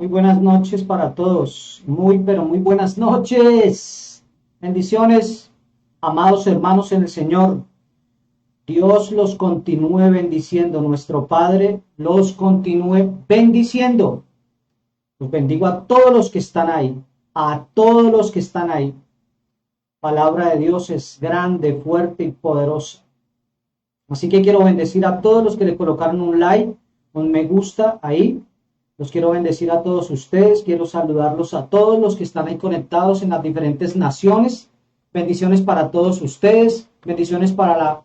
Muy buenas noches para todos. Pero muy buenas noches. Bendiciones, amados hermanos en el Señor. Dios los continúe bendiciendo. Nuestro Padre los continúe bendiciendo. Los bendigo a todos los que están ahí. A todos los que están ahí. Palabra de Dios es grande, fuerte y poderosa. Así que quiero bendecir a todos los que le colocaron un like, un me gusta ahí. Los quiero bendecir a todos ustedes, quiero saludarlos a todos los que están ahí conectados en las diferentes naciones. Bendiciones para todos ustedes, bendiciones para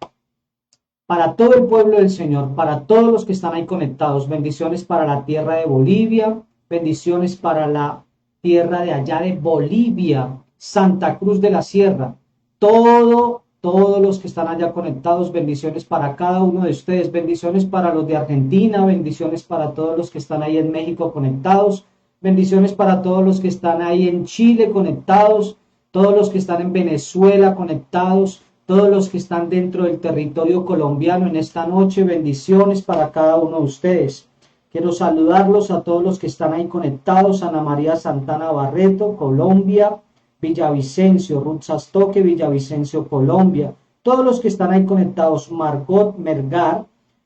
todo el pueblo del Señor, para todos los que están ahí conectados. Bendiciones para la tierra de Bolivia, bendiciones para la tierra de allá de Bolivia, Santa Cruz de la Sierra. Todos los que están allá conectados, bendiciones para cada uno de ustedes, bendiciones para los de Argentina, bendiciones para todos los que están ahí en México conectados, bendiciones para todos los que están ahí en Chile conectados, todos los que están en Venezuela conectados, todos los que están dentro del territorio colombiano en esta noche, bendiciones para cada uno de ustedes. Quiero saludarlos a todos los que están ahí conectados, Ana María Santana Barreto, Colombia, Villavicencio, Ruth Sastoque, Villavicencio, Colombia, todos los que están ahí conectados, Margot Mergar,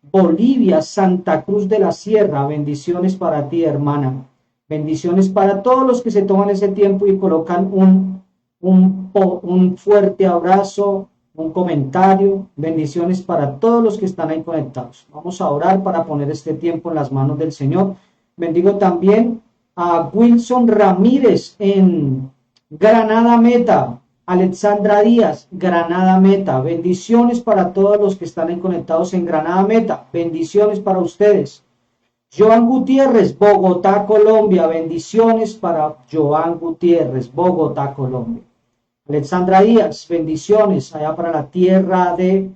Bolivia, Santa Cruz de la Sierra, bendiciones para ti, hermana, bendiciones para todos los que se toman ese tiempo y colocan un fuerte abrazo, un comentario, bendiciones para todos los que están ahí conectados. Vamos a orar para poner este tiempo en las manos del Señor. Bendigo también a Wilson Ramírez en Granada Meta, Alexandra Díaz, Granada Meta, bendiciones para todos los que están ahí conectados en Granada Meta, bendiciones para ustedes. Joan Gutiérrez, Bogotá, Colombia, bendiciones para Joan Gutiérrez, Bogotá, Colombia. Alexandra Díaz, bendiciones allá para la tierra de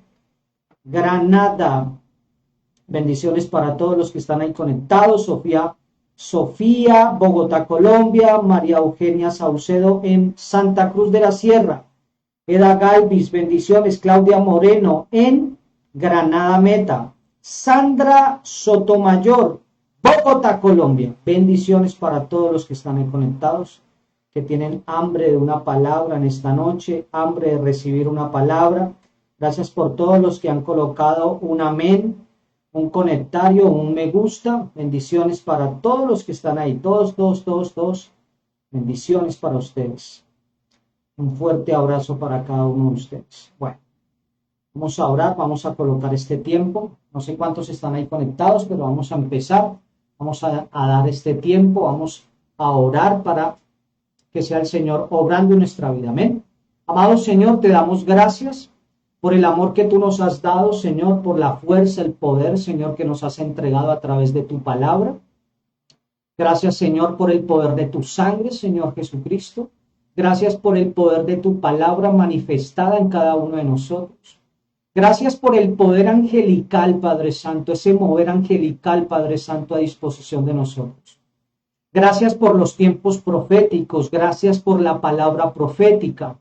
Granada, bendiciones para todos los que están ahí conectados. Sofía, Bogotá, Colombia, María Eugenia Saucedo en Santa Cruz de la Sierra, Eda Galvis, bendiciones, Claudia Moreno en Granada Meta, Sandra Sotomayor, Bogotá, Colombia, bendiciones para todos los que están ahí conectados, que tienen hambre de una palabra en esta noche, hambre de recibir una palabra. Gracias por todos los que han colocado un amén, un comentario, un me gusta, bendiciones para todos los que están ahí, todos, bendiciones para ustedes. Un fuerte abrazo para cada uno de ustedes. Bueno, vamos a orar, vamos a colocar este tiempo, no sé cuántos están ahí conectados, pero vamos a empezar, vamos a dar este tiempo, vamos a orar para que sea el Señor obrando en nuestra vida, amén. Amado Señor, te damos gracias por el amor que tú nos has dado, Señor, por la fuerza, el poder, Señor, que nos has entregado a través de tu palabra. Gracias, Señor, por el poder de tu sangre, Señor Jesucristo. Gracias por el poder de tu palabra manifestada en cada uno de nosotros. Gracias por el poder angelical, Padre Santo, ese mover angelical, Padre Santo, a disposición de nosotros. Gracias por los tiempos proféticos, gracias por la palabra profética.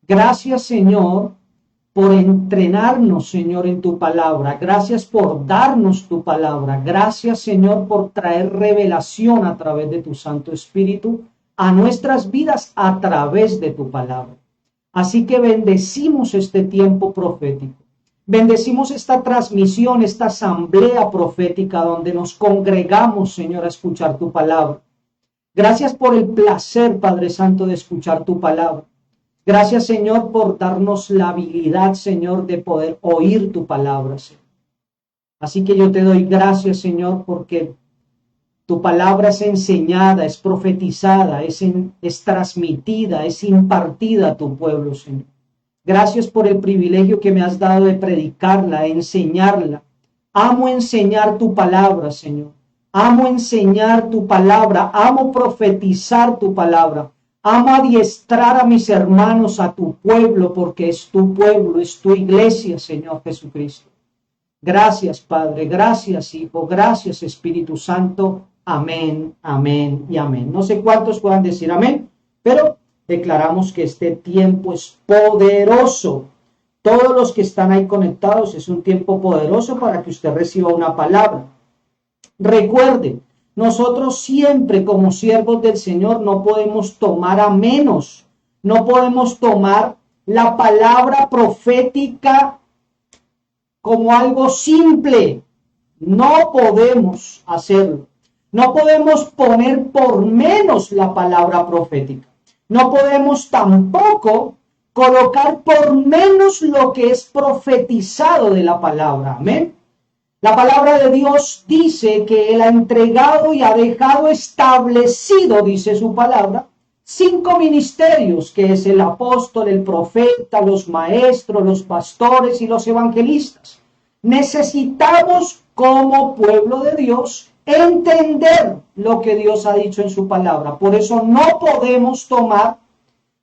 Gracias, Señor, por entrenarnos, Señor, en tu palabra. Gracias por darnos tu palabra. Gracias, Señor, por traer revelación a través de tu Santo Espíritu a nuestras vidas a través de tu palabra. Así que bendecimos este tiempo profético. Bendecimos esta transmisión, esta asamblea profética donde nos congregamos, Señor, a escuchar tu palabra. Gracias por el placer, Padre Santo, de escuchar tu palabra. Gracias, Señor, por darnos la habilidad, Señor, de poder oír tu palabra, Señor. Así que yo te doy gracias, Señor, porque tu palabra es enseñada, es profetizada, es transmitida, es impartida a tu pueblo, Señor. Gracias por el privilegio que me has dado de predicarla, de enseñarla. Amo enseñar tu palabra, Señor. Amo enseñar tu palabra, amo profetizar tu palabra. Amo adiestrar a mis hermanos, a tu pueblo, porque es tu pueblo, es tu iglesia, Señor Jesucristo. Gracias, Padre, gracias, Hijo, gracias, Espíritu Santo. Amén, amén y amén. No sé cuántos puedan decir amén, pero declaramos que este tiempo es poderoso. Todos los que están ahí conectados, es un tiempo poderoso para que usted reciba una palabra. Recuerde, nosotros siempre como siervos del Señor no podemos tomar a menos, no podemos tomar la palabra profética como algo simple. No podemos hacerlo. No podemos poner por menos la palabra profética. No podemos tampoco colocar por menos lo que es profetizado de la palabra. Amén. La palabra de Dios dice que Él ha entregado y ha dejado establecido, dice su palabra, 5 ministerios, que es el apóstol, el profeta, los maestros, los pastores y los evangelistas. Necesitamos, como pueblo de Dios, entender lo que Dios ha dicho en su palabra. Por eso no podemos tomar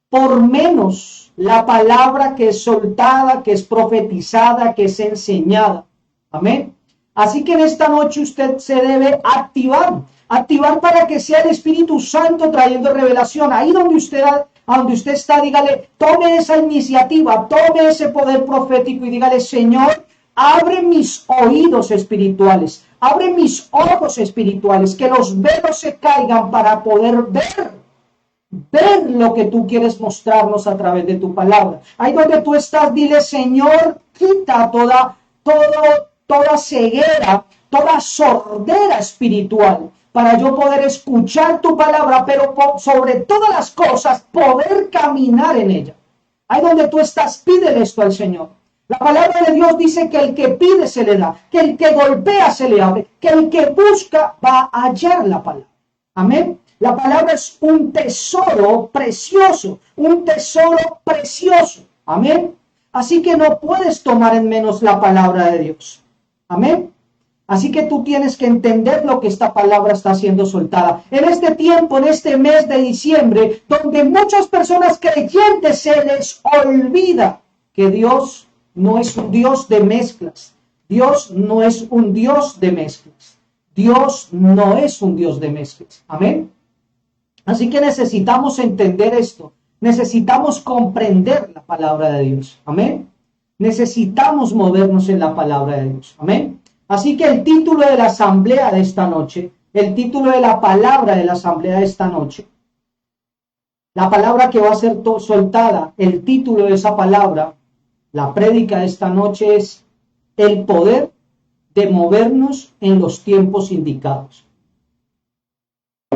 por menos la palabra que es soltada, que es profetizada, que es enseñada. Amén. Así que en esta noche usted se debe activar para que sea el Espíritu Santo trayendo revelación. Ahí donde usted está, dígale, tome esa iniciativa, tome ese poder profético y dígale, Señor, abre mis oídos espirituales, abre mis ojos espirituales, que los velos se caigan para poder ver lo que tú quieres mostrarnos a través de tu palabra. Ahí donde tú estás, dile, Señor, quita toda ceguera, toda sordera espiritual, para yo poder escuchar tu palabra, pero sobre todas las cosas, poder caminar en ella. Ahí donde tú estás, pídele esto al Señor. La palabra de Dios dice que el que pide se le da, que el que golpea se le abre, que el que busca va a hallar la palabra. Amén. La palabra es un tesoro precioso, un tesoro precioso. Amén. Así que no puedes tomar en menos la palabra de Dios. Amén. Así que tú tienes que entender lo que esta palabra está siendo soltada. En este tiempo, en este mes de diciembre, donde muchas personas creyentes se les olvida que Dios no es un Dios de mezclas. Dios no es un Dios de mezclas. Dios no es un Dios de mezclas. Amén. Así que necesitamos entender esto. Necesitamos comprender la palabra de Dios. Amén. Necesitamos movernos en la palabra de Dios. Amén. Así que el título de la asamblea de esta noche, el título de la palabra de la asamblea de esta noche, la palabra que va a ser soltada, el título de esa palabra, la prédica de esta noche es el poder de movernos en los tiempos indicados.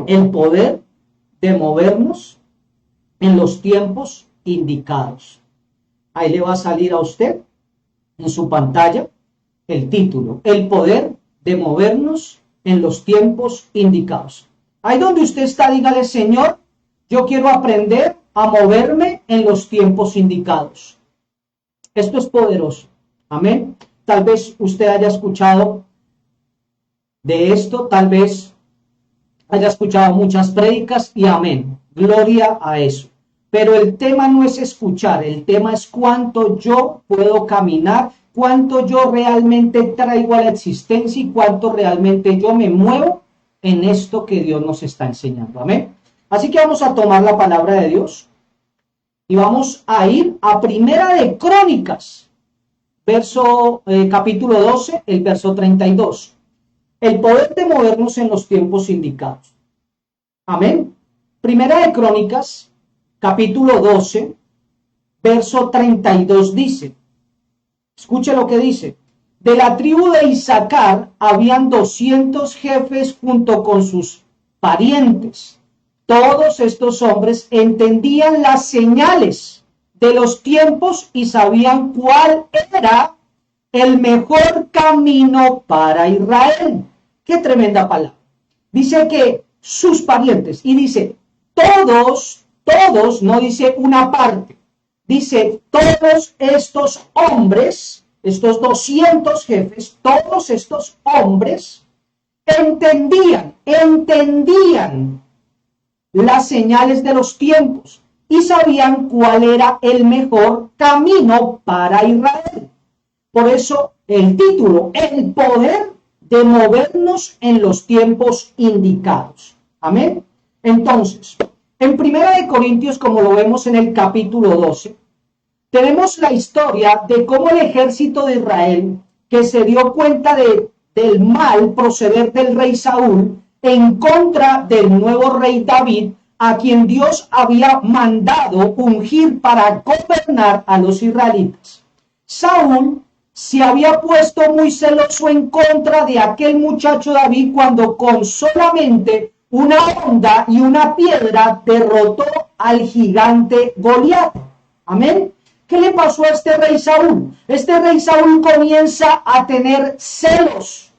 El poder de movernos en los tiempos indicados. Ahí le va a salir a usted en su pantalla el título, el poder de movernos en los tiempos indicados. Ahí donde usted está, dígale, Señor, yo quiero aprender a moverme en los tiempos indicados. Esto es poderoso. Amén. Tal vez usted haya escuchado de esto, tal vez haya escuchado muchas prédicas y amén. Gloria a eso. Pero el tema no es escuchar, el tema es cuánto yo puedo caminar, cuánto yo realmente traigo a la existencia y cuánto realmente yo me muevo en esto que Dios nos está enseñando. Amén. Así que vamos a tomar la palabra de Dios y vamos a ir a Primera de Crónicas, capítulo 12, el verso 32. El poder de movernos en los tiempos indicados. Amén. Primera de Crónicas, capítulo 12, verso 32 dice, escuche lo que dice, de la tribu de Isaacar habían 200 jefes junto con sus parientes. Todos estos hombres entendían las señales de los tiempos y sabían cuál era el mejor camino para Israel. Qué tremenda palabra. Dice que sus parientes, y dice todos, no dice una parte, dice todos estos hombres, estos 200 jefes, todos estos hombres entendían las señales de los tiempos y sabían cuál era el mejor camino para Israel. Por eso el título, el poder de movernos en los tiempos indicados. Amén. Entonces, en Primera de Corintios, como lo vemos en el capítulo 12, tenemos la historia de cómo el ejército de Israel, que se dio cuenta del mal proceder del rey Saúl, en contra del nuevo rey David, a quien Dios había mandado ungir para gobernar a los israelitas. Saúl se había puesto muy celoso en contra de aquel muchacho David cuando con solamente una honda y una piedra derrotó al gigante Goliat. Amén. ¿Qué le pasó a este rey Saúl? Este rey Saúl comienza a tener celos.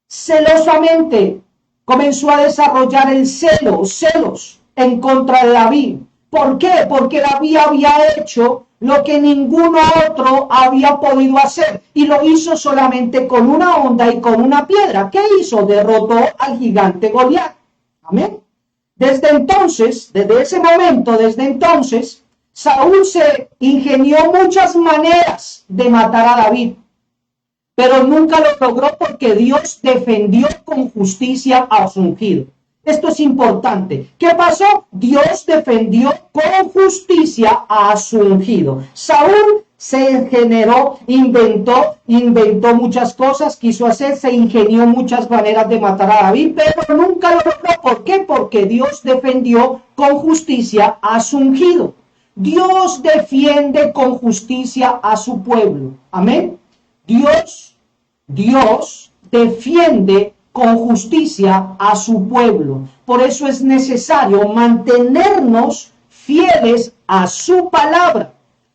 Celosamente comenzó a desarrollar el celos en contra de David. ¿Por qué? Porque David había hecho lo que ninguno otro había podido hacer y lo hizo solamente con una honda y con una piedra. ¿Qué hizo? Derrotó al gigante Goliat. Amén. Desde ese momento, Saúl se ingenió muchas maneras de matar a David, pero nunca lo logró porque Dios defendió con justicia a su ungido. Esto es importante. ¿Qué pasó? Dios defendió con justicia a su ungido. Saúl se generó, inventó muchas cosas, quiso hacer, se ingenió muchas maneras de matar a David, pero nunca lo logró. ¿Por qué? Porque Dios defendió con justicia a su ungido. Dios defiende con justicia a su pueblo. Amén. Dios defiende con justicia a su pueblo. Por eso es necesario mantenernos fieles a su palabra,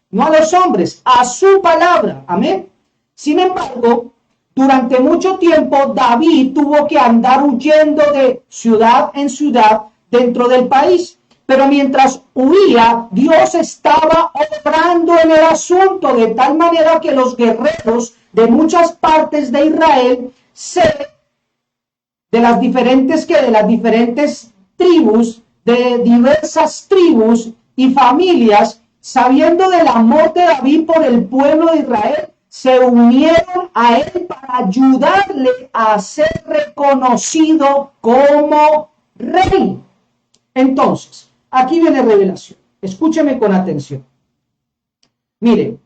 no a los hombres, a su palabra. Amén. Sin embargo, durante mucho tiempo David tuvo que andar huyendo de ciudad en ciudad dentro del país. Pero mientras huía, Dios estaba obrando en el asunto de tal manera que los guerreros de muchas partes de Israel de las diferentes tribus, de diversas tribus y familias, sabiendo del amor de David por el pueblo de Israel, se unieron a él para ayudarle a ser reconocido como rey. Entonces, aquí viene revelación. Escúcheme con atención. Mire,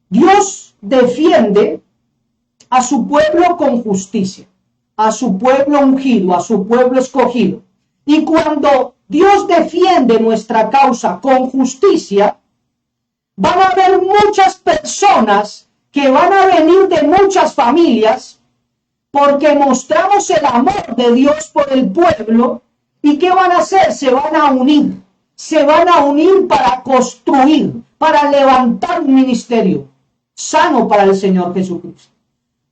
Dios defiende a su pueblo con justicia, a su pueblo ungido, a su pueblo escogido. Y cuando Dios defiende nuestra causa con justicia, van a haber muchas personas que van a venir de muchas familias porque mostramos el amor de Dios por el pueblo. ¿Y qué van a hacer? Se van a unir para construir, para levantar un ministerio sano para el Señor Jesucristo.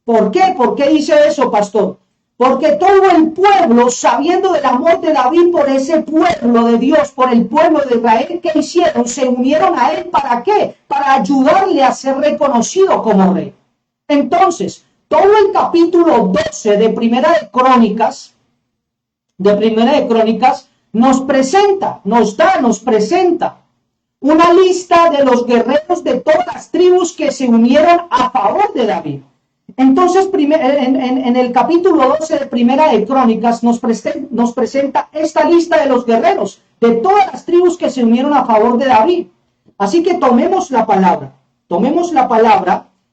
¿Por qué? ¿Por qué dice eso, pastor? Porque todo el pueblo, sabiendo del amor de David por ese pueblo de Dios, por el pueblo de Israel, ¿qué hicieron? Se unieron a él. ¿Para qué? Para ayudarle a ser reconocido como rey. Entonces, todo el capítulo 12 de Primera de Crónicas nos presenta una lista de los guerreros de todas las tribus que se unieron a favor de David. Entonces, en el capítulo 12 de Primera de Crónicas nos presenta esta lista de los guerreros de todas las tribus que se unieron a favor de David. Así que tomemos la palabra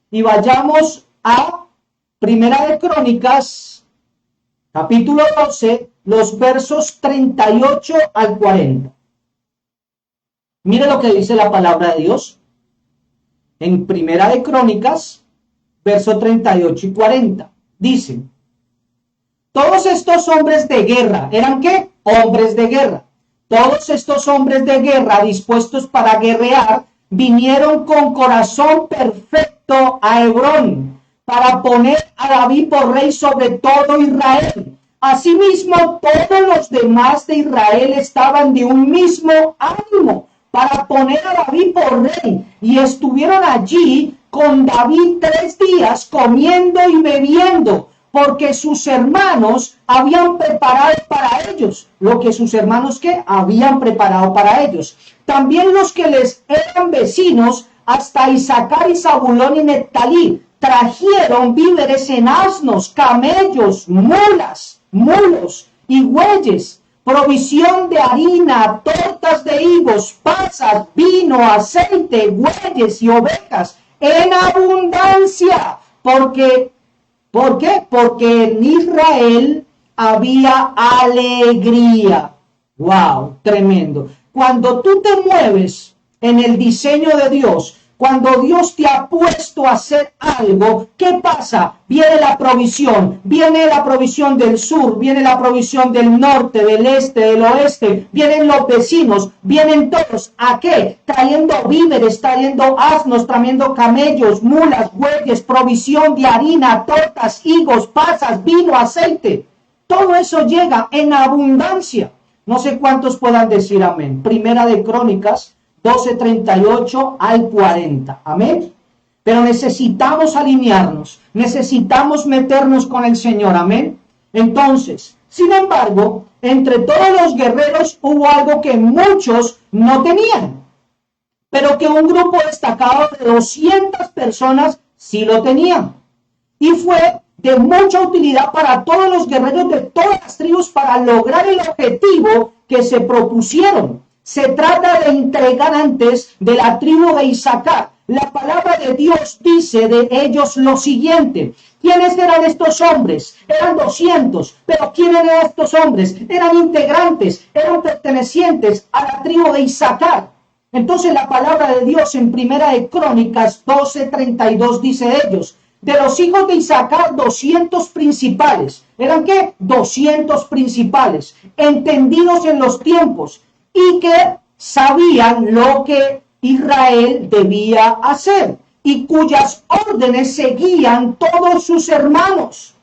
y vayamos a Primera de Crónicas, capítulo 12, los versos 38 al 40. Mire lo que dice la palabra de Dios en Primera de Crónicas, verso 38 y 40. Dice: todos estos hombres de guerra, ¿eran qué? Hombres de guerra. Todos estos hombres de guerra dispuestos para guerrear vinieron con corazón perfecto a Hebrón para poner a David por rey sobre todo Israel. Asimismo, todos los demás de Israel estaban de un mismo ánimo para poner a David por rey, y estuvieron allí con David 3 días comiendo y bebiendo, porque sus hermanos habían preparado para ellos lo que sus hermanos ¿qué? Habían preparado para ellos. También los que les eran vecinos, hasta Isaacar y Zabulón y Neftalí, trajeron víveres en asnos, camellos, mulos y bueyes, provisión de harina, tortas de higos, pasas, vino, aceite, bueyes y ovejas en abundancia. ¿Por qué? Porque en Israel había alegría. ¡Wow! Tremendo. Cuando tú te mueves en el diseño de Dios, cuando Dios te ha puesto a hacer algo, ¿qué pasa? Viene la provisión del sur, viene la provisión del norte, del este, del oeste, vienen los vecinos, vienen todos. ¿A qué? Trayendo víveres, trayendo asnos, trayendo camellos, mulas, bueyes, provisión de harina, tortas, higos, pasas, vino, aceite. Todo eso llega en abundancia. No sé cuántos puedan decir amén. Primera de Crónicas 12:38 al 40. Amén. Pero necesitamos alinearnos, necesitamos meternos con el Señor. Amén. Entonces, sin embargo, entre todos los guerreros hubo algo que muchos no tenían, pero que un grupo destacado de 200 personas sí lo tenían. Y fue de mucha utilidad para todos los guerreros de todas las tribus para lograr el objetivo que se propusieron. Se trata de integrantes de la tribu de Isaacar. La palabra de Dios dice de ellos lo siguiente. ¿Quiénes eran estos hombres? Eran 200. ¿Pero quiénes eran estos hombres? Eran integrantes, eran pertenecientes a la tribu de Isaacar. Entonces la palabra de Dios en Primera de Crónicas 12:32 dice de ellos. De los hijos de Isaacar, 200 principales. ¿Eran qué? 200 principales, entendidos en los tiempos y que sabían lo que Israel debía hacer y cuyas órdenes seguían todos sus hermanos.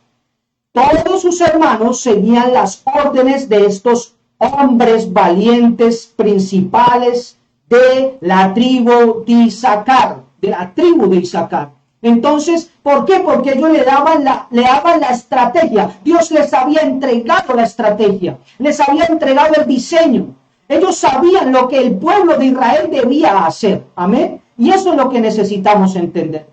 Todos sus hermanos seguían las órdenes de estos hombres valientes principales de la tribu de Isaacar, Entonces, ¿por qué? Porque ellos le daban la estrategia. Dios les había entregado la estrategia, les había entregado el diseño. Ellos sabían lo que el pueblo de Israel debía hacer. Amén. Y eso es lo que necesitamos entender.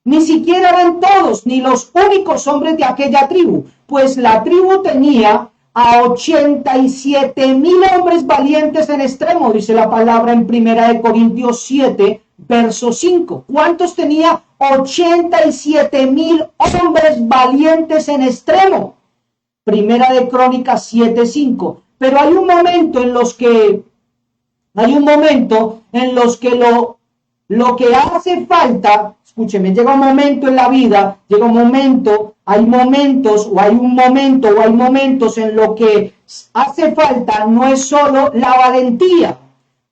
Ni siquiera eran todos, ni los únicos hombres de aquella tribu, pues la tribu tenía a 87,000 hombres valientes en extremo, dice la palabra en 1 Corintios 7, verso 5. ¿Cuántos tenía? 87,000 hombres valientes en extremo. Primera de Crónicas 7:5. Pero hay un momento en los que lo que hace falta, escúcheme, llega un momento en la vida, hay momentos en lo que hace falta no es solo la valentía.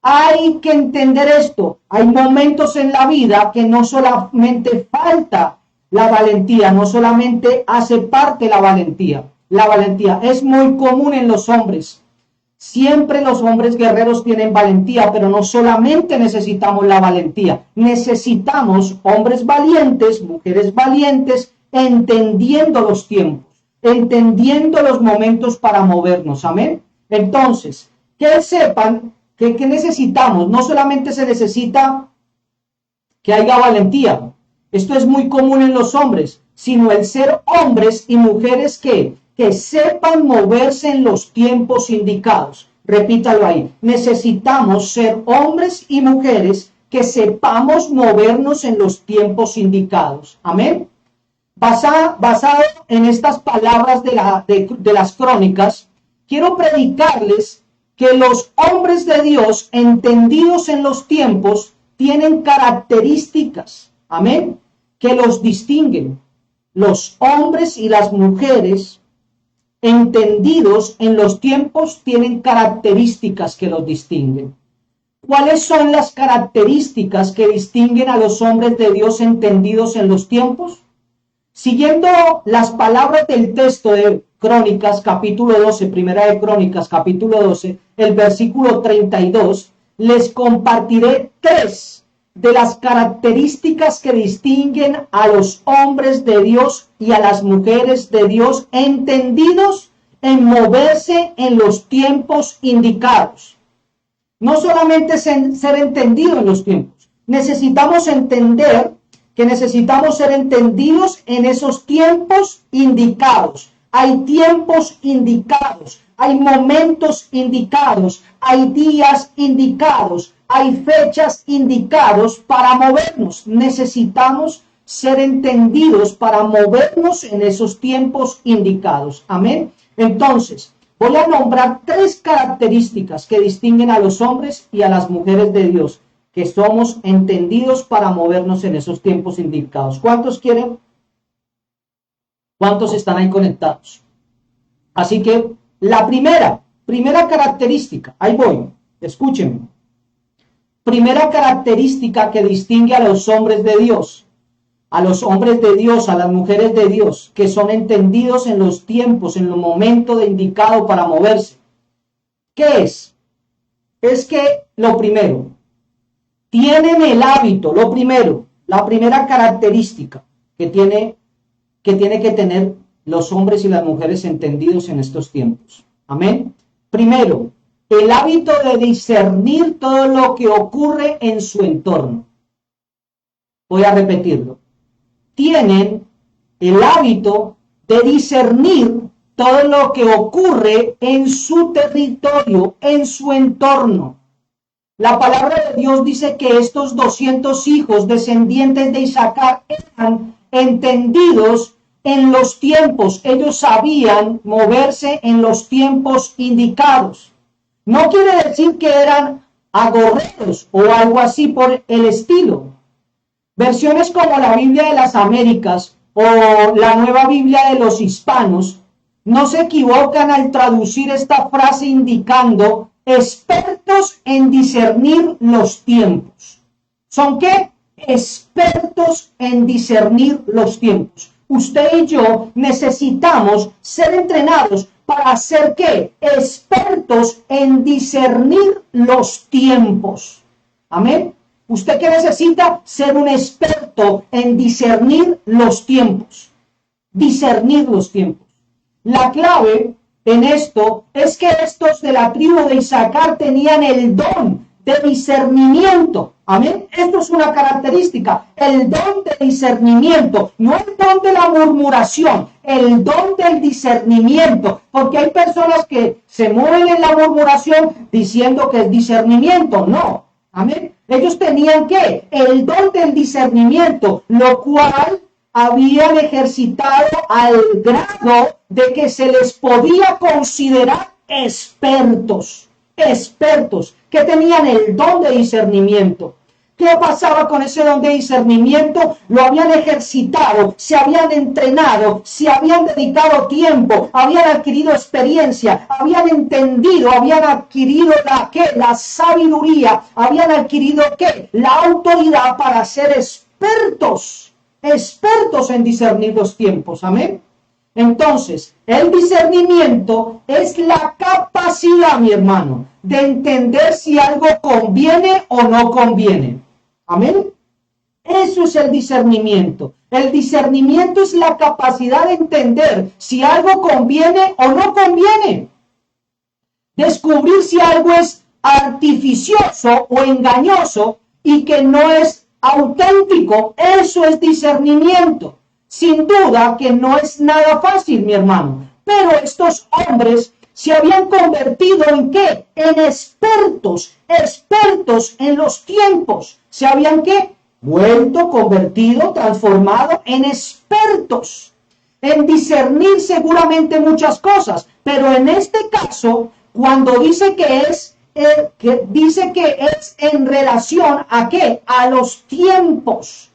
Hay que entender esto. Hay momentos en la vida que no solamente falta la valentía, no solamente hace parte la valentía. La valentía es muy común en los hombres. Siempre los hombres guerreros tienen valentía, pero no solamente necesitamos la valentía. Necesitamos hombres valientes, mujeres valientes, entendiendo los tiempos, entendiendo los momentos para movernos. Amén. Entonces, que sepan que necesitamos. No solamente se necesita que haya valentía. Esto es muy común en los hombres, sino el ser hombres y mujeres que sepan moverse en los tiempos indicados. Repítalo ahí. Necesitamos ser hombres y mujeres que sepamos movernos en los tiempos indicados. Amén. Basado en estas palabras de las crónicas, quiero predicarles que los hombres de Dios, entendidos en los tiempos, tienen características, amén, que los distinguen. Los hombres y las mujeres entendidos en los tiempos tienen características que los distinguen. ¿Cuáles son las características que distinguen a los hombres de Dios entendidos en los tiempos? Siguiendo las palabras del texto de Crónicas, capítulo 12, Primera de Crónicas, capítulo 12, el versículo 32, les compartiré 3 de las características que distinguen a los hombres de Dios y a las mujeres de Dios entendidos en moverse en los tiempos indicados. No solamente ser entendido en los tiempos, necesitamos entender que necesitamos ser entendidos en esos tiempos indicados. Hay tiempos indicados, hay momentos indicados, hay días indicados, hay fechas indicados para movernos. Necesitamos ser entendidos para movernos en esos tiempos indicados. Amén. Entonces, voy a nombrar 3 características que distinguen a los hombres y a las mujeres de Dios, que somos entendidos para movernos en esos tiempos indicados. ¿Cuántos quieren? ¿Cuántos están ahí conectados? Así que la primera característica, ahí voy, escúchenme. Primera característica que distingue a los hombres de Dios, a las mujeres de Dios, que son entendidos en los tiempos, en el momento indicado para moverse. ¿Qué es? Es que lo primero, tienen el hábito, la primera característica que tiene que tener los hombres y las mujeres entendidos en estos tiempos. Amén. Primero, el hábito de discernir todo lo que ocurre en su entorno. Voy a repetirlo. Tienen el hábito de discernir todo lo que ocurre en su territorio, en su entorno. La palabra de Dios dice que estos 200 hijos descendientes de Isaacar eran entendidos en los tiempos. Ellos sabían moverse en los tiempos indicados. No quiere decir que eran agorreros o algo así por el estilo. Versiones como la Biblia de las Américas o la Nueva Biblia de los Hispanos no se equivocan al traducir esta frase indicando expertos en discernir los tiempos. ¿Son qué? Expertos en discernir los tiempos. Usted y yo necesitamos ser entrenados para ser ¿qué? Expertos en discernir los tiempos. Amén. ¿Usted qué necesita? Ser un experto en discernir los tiempos. Discernir los tiempos. La clave en esto es que estos de la tribu de Isaacar tenían el don de discernimiento. Amén. Esto es una característica. El don de discernimiento. No el don de la murmuración. El don del discernimiento. Porque hay personas que se mueven en la murmuración diciendo que es discernimiento. No. Amén. Ellos tenían ¿qué? El don del discernimiento. Lo cual habían ejercitado al grado de que se les podía considerar expertos que tenían el don de discernimiento. ¿Qué pasaba con ese don de discernimiento? Lo habían ejercitado, se habían entrenado, se habían dedicado tiempo, habían adquirido experiencia, habían entendido, habían adquirido la sabiduría, habían adquirido la autoridad para ser expertos en discernir los tiempos. Amén. Entonces, el discernimiento es la capacidad, mi hermano, de entender si algo conviene o no conviene. Amén. Eso es el discernimiento. El discernimiento es la capacidad de entender si algo conviene o no conviene. Descubrir si algo es artificioso o engañoso y que no es auténtico. Eso es discernimiento. Sin duda que no es nada fácil, mi hermano. Pero estos hombres se habían convertido ¿en qué? En expertos en los tiempos. Se habían ¿qué? Vuelto, convertido, transformado en expertos en discernir seguramente muchas cosas. Pero en este caso, cuando dice que es en relación ¿a qué? A los tiempos.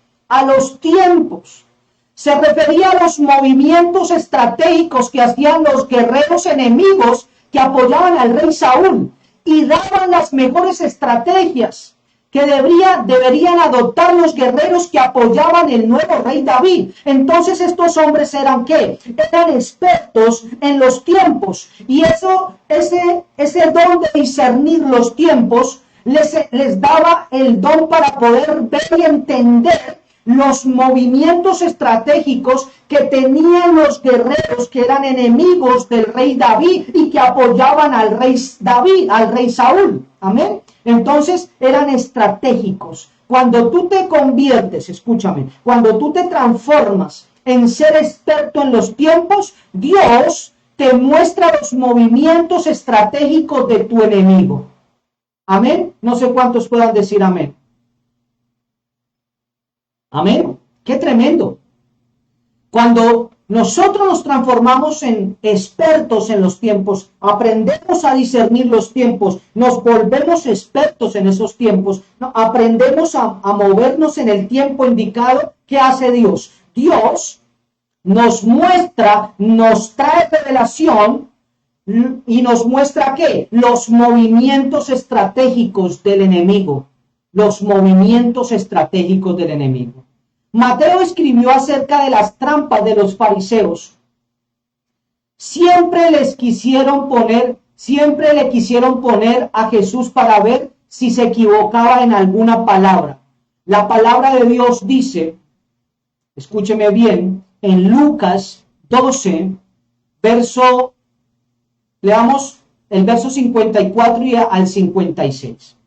Se refería a los movimientos estratégicos que hacían los guerreros enemigos que apoyaban al rey Saúl y daban las mejores estrategias que deberían adoptar los guerreros que apoyaban el nuevo rey David. Entonces estos hombres eran ¿qué? Eran expertos en los tiempos y ese don de discernir los tiempos les daba el don para poder ver y entender los movimientos estratégicos que tenían los guerreros que eran enemigos del rey David y que apoyaban al rey David, al rey Saúl. Amén. Entonces eran estratégicos. Cuando tú te conviertes, escúchame, cuando tú te transformas en ser experto en los tiempos, Dios te muestra los movimientos estratégicos de tu enemigo. Amén. No sé cuántos puedan decir amén. Amén. Qué tremendo. Cuando nosotros nos transformamos en expertos en los tiempos, aprendemos a discernir los tiempos, nos volvemos expertos en esos tiempos, ¿no? Aprendemos a movernos en el tiempo indicado. ¿Qué hace Dios? Dios nos muestra, nos trae revelación y nos muestra ¿qué? Los movimientos estratégicos del enemigo. Los movimientos estratégicos del enemigo. Mateo escribió acerca de las trampas de los fariseos. Siempre le quisieron poner a Jesús para ver si se equivocaba en alguna palabra. La palabra de Dios dice, escúcheme bien, en Lucas 12, leamos el verso 54 y al 56.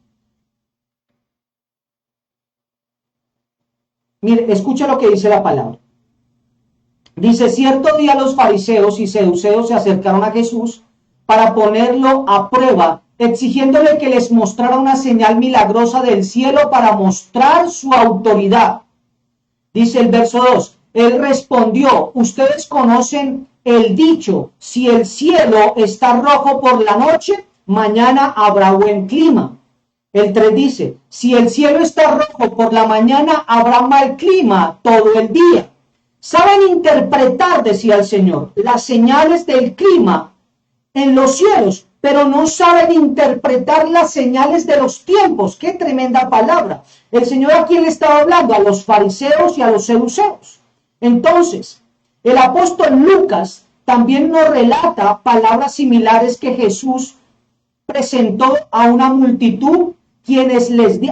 Mire, escucha lo que dice la palabra. Dice, cierto día los fariseos y saduceos se acercaron a Jesús para ponerlo a prueba, exigiéndole que les mostrara una señal milagrosa del cielo para mostrar su autoridad. Dice el verso 2, él respondió, ustedes conocen el dicho, si el cielo está rojo por la noche, mañana habrá buen clima. El 3 dice, si el cielo está rojo por la mañana, habrá mal clima todo el día. Saben interpretar, decía el Señor, las señales del clima en los cielos, pero no saben interpretar las señales de los tiempos. ¡Qué tremenda palabra! El Señor a quién le estaba hablando, a los fariseos y a los saduceos. Entonces, el apóstol Lucas también nos relata palabras similares que Jesús presentó a una multitud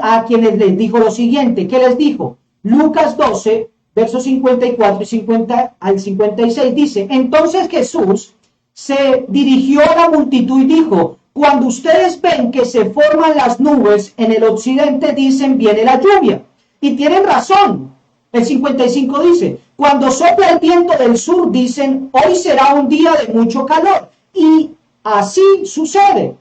a quienes les dijo lo siguiente. ¿Qué les dijo? Lucas 12, versos 54 y 50 al 56 dice, entonces Jesús se dirigió a la multitud y dijo, cuando ustedes ven que se forman las nubes en el occidente, dicen, viene la lluvia. Y tienen razón. El 55 dice, cuando sopla el viento del sur, dicen, hoy será un día de mucho calor. Y así sucede.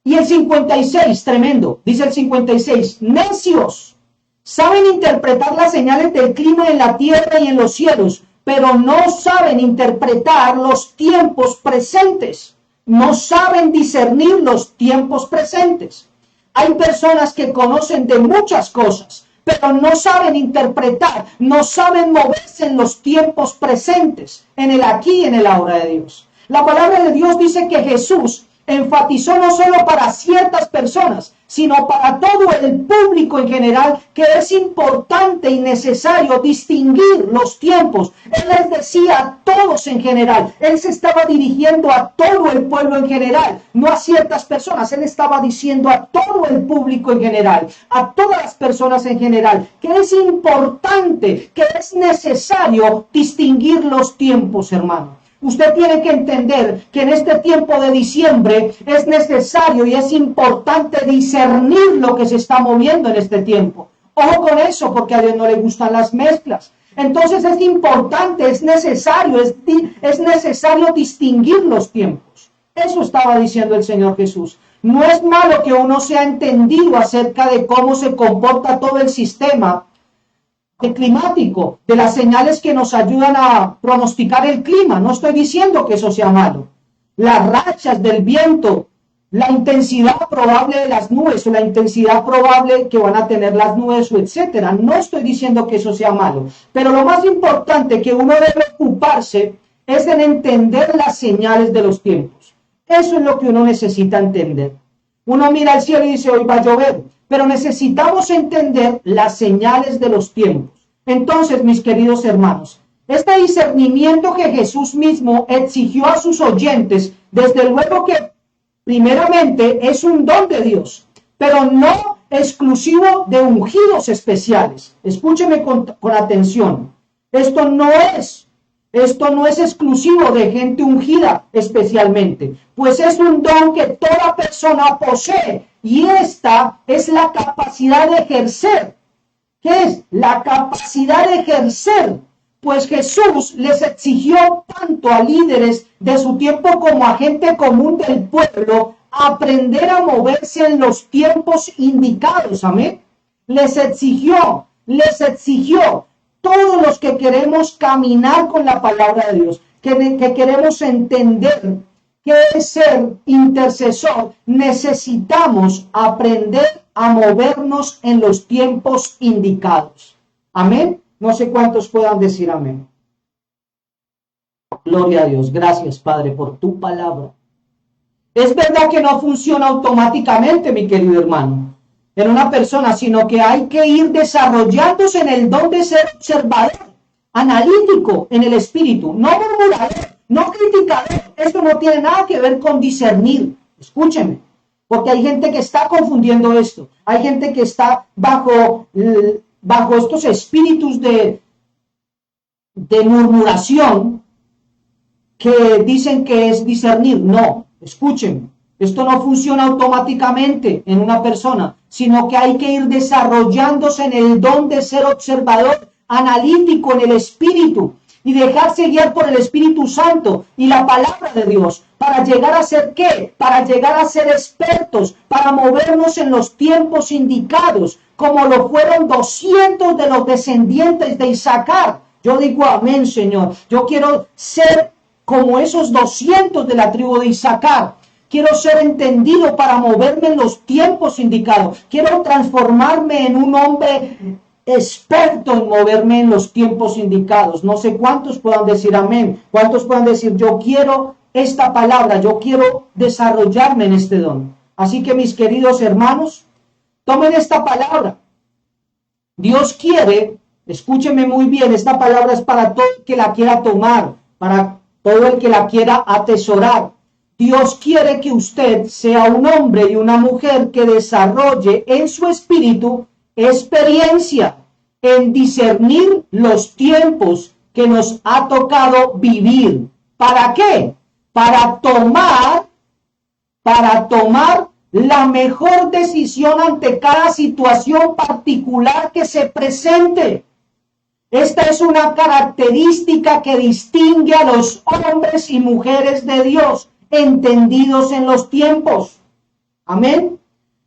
Y el 56, tremendo, dice el 56, necios, saben interpretar las señales del clima en la tierra y en los cielos, pero no saben interpretar los tiempos presentes, no saben discernir los tiempos presentes. Hay personas que conocen de muchas cosas, pero no saben interpretar, no saben moverse en los tiempos presentes, en el aquí y en el ahora de Dios. La palabra de Dios dice que Jesús enfatizó no solo para ciertas personas, sino para todo el público en general, que es importante y necesario distinguir los tiempos. Él les decía a todos en general, él se estaba dirigiendo a todo el pueblo en general, no a ciertas personas, él estaba diciendo a todo el público en general, a todas las personas en general, que es importante, que es necesario distinguir los tiempos, hermano. Usted tiene que entender que en este tiempo de diciembre es necesario y es importante discernir lo que se está moviendo en este tiempo. Ojo con eso, porque a Dios no le gustan las mezclas. Entonces es importante, es necesario distinguir los tiempos. Eso estaba diciendo el Señor Jesús. No es malo que uno sea entendido acerca de cómo se comporta todo el sistema climático, de las señales que nos ayudan a pronosticar el clima. No estoy diciendo que eso sea malo. Las rachas del viento, la intensidad probable de las nubes o la intensidad probable que van a tener las nubes o etcétera. No estoy diciendo que eso sea malo, pero lo más importante que uno debe ocuparse es en entender las señales de los tiempos. Eso es lo que uno necesita entender. Uno mira al cielo y dice, hoy va a llover, pero necesitamos entender las señales de los tiempos. Entonces, mis queridos hermanos, este discernimiento que Jesús mismo exigió a sus oyentes, desde luego que primeramente es un don de Dios, pero no exclusivo de ungidos especiales. Escúcheme con atención. Esto no es exclusivo de gente ungida especialmente, pues es un don que toda persona posee, y esta es la capacidad de ejercer. ¿Qué es? La capacidad de ejercer. Pues Jesús les exigió tanto a líderes de su tiempo como a gente común del pueblo aprender a moverse en los tiempos indicados. Amén. Les exigió todos los que queremos caminar con la palabra de Dios, que queremos entender qué es ser intercesor, necesitamos aprender a movernos en los tiempos indicados. Amén. No sé cuántos puedan decir amén. Gloria a Dios. Gracias, Padre, por tu palabra. Es verdad que no funciona automáticamente, mi querido hermano, en una persona, sino que hay que ir desarrollándose en el don de ser observador, analítico en el espíritu, no murmurador, no criticador. Esto no tiene nada que ver con discernir. Escúcheme, porque hay gente que está confundiendo esto. Hay gente que está bajo estos espíritus de murmuración que dicen que es discernir. No, escuchen, esto no funciona automáticamente en una persona, sino que hay que ir desarrollándose en el don de ser observador, analítico en el espíritu y dejarse guiar por el Espíritu Santo y la palabra de Dios para llegar a ser ¿qué? Para llegar a ser expertos, para movernos en los tiempos indicados, como lo fueron 200 de los descendientes de Isaacar. Yo digo amén, Señor. Yo quiero ser como esos 200 de la tribu de Isaacar. Quiero ser entendido para moverme en los tiempos indicados. Quiero transformarme en un hombre experto en moverme en los tiempos indicados. No sé cuántos puedan decir amén. Cuántos puedan decir yo quiero esta palabra. Yo quiero desarrollarme en este don. Así que mis queridos hermanos, tomen esta palabra. Dios quiere, escúcheme muy bien, esta palabra es para todo el que la quiera tomar, para todo el que la quiera atesorar. Dios quiere que usted sea un hombre y una mujer que desarrolle en su espíritu experiencia en discernir los tiempos que nos ha tocado vivir. ¿Para qué? Para tomar la mejor decisión ante cada situación particular que se presente. Esta es una característica que distingue a los hombres y mujeres de Dios, entendidos en los tiempos. Amén.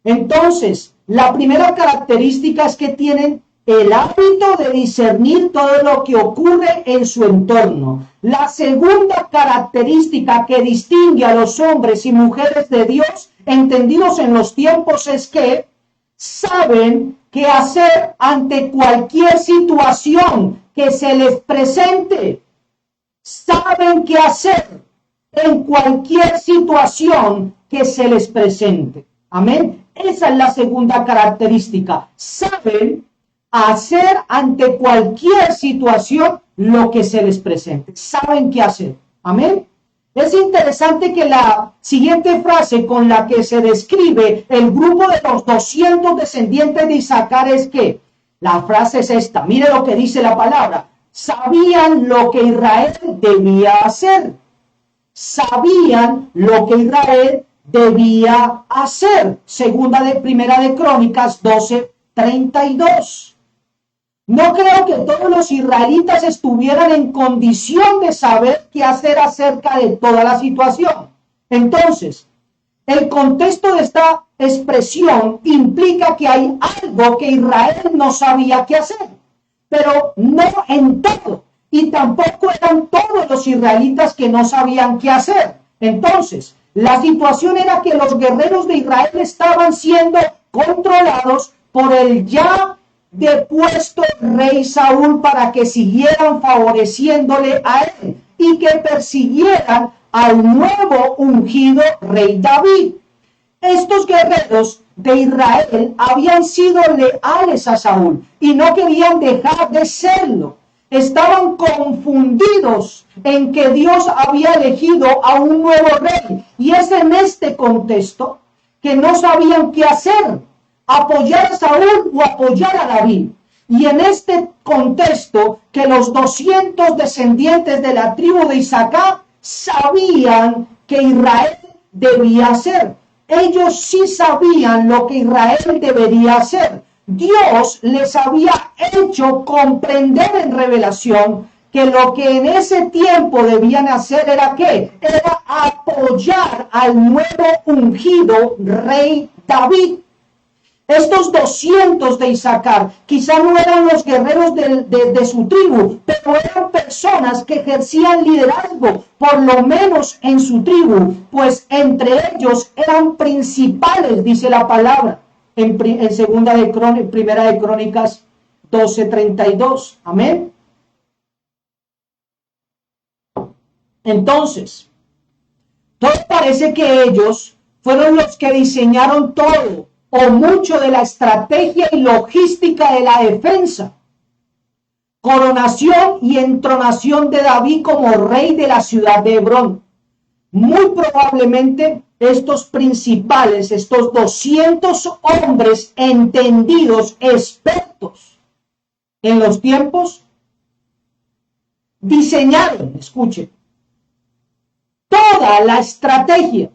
Entonces, la primera característica es que tienen el hábito de discernir todo lo que ocurre en su entorno. La segunda característica que distingue a los hombres y mujeres de Dios, entendidos en los tiempos, es que saben qué hacer ante cualquier situación que se les presente. Saben qué hacer en cualquier situación que se les presente. Amén. Esa es la segunda característica. Saben hacer ante cualquier situación lo que se les presente. Saben qué hacer. Amén. Es interesante que la siguiente frase con la que se describe el grupo de los 200 descendientes de Isaacar es que la frase es esta. Mire lo que dice la palabra. Sabían lo que Israel debía hacer. Sabían lo que Israel debía hacer. Primera de Crónicas 12:32. No creo que todos los israelitas estuvieran en condición de saber qué hacer acerca de toda la situación. Entonces, el contexto de esta expresión implica que hay algo que Israel no sabía qué hacer, pero no en todo. Y tampoco eran todos los israelitas que no sabían qué hacer. Entonces, la situación era que los guerreros de Israel estaban siendo controlados por el ya depuesto rey Saúl para que siguieran favoreciéndole a él y que persiguieran al nuevo ungido rey David. Estos guerreros de Israel habían sido leales a Saúl y no querían dejar de serlo. Estaban confundidos en que Dios había elegido a un nuevo rey, y es en este contexto que no sabían qué hacer, apoyar a Saúl o apoyar a David. Y en este contexto que los 200 descendientes de la tribu de Isaacar sabían que Israel debía hacer. Ellos sí sabían lo que Israel debería hacer. Dios les había hecho comprender en revelación que lo que en ese tiempo debían hacer era ¿qué? Era apoyar al nuevo ungido rey David. Estos 200 de Isaacar quizá no eran los guerreros de su tribu, pero eran personas que ejercían liderazgo, por lo menos en su tribu, pues entre ellos eran principales, dice la palabra, Primera de Crónicas 12:32. Amén. Entonces, todo parece que ellos fueron los que diseñaron todo o mucho de la estrategia y logística de la defensa, coronación y entronación de David como rey de la ciudad de Hebrón. Muy probablemente estos principales, estos 200 hombres entendidos, expertos en los tiempos, diseñaron, escuchen, toda la estrategia,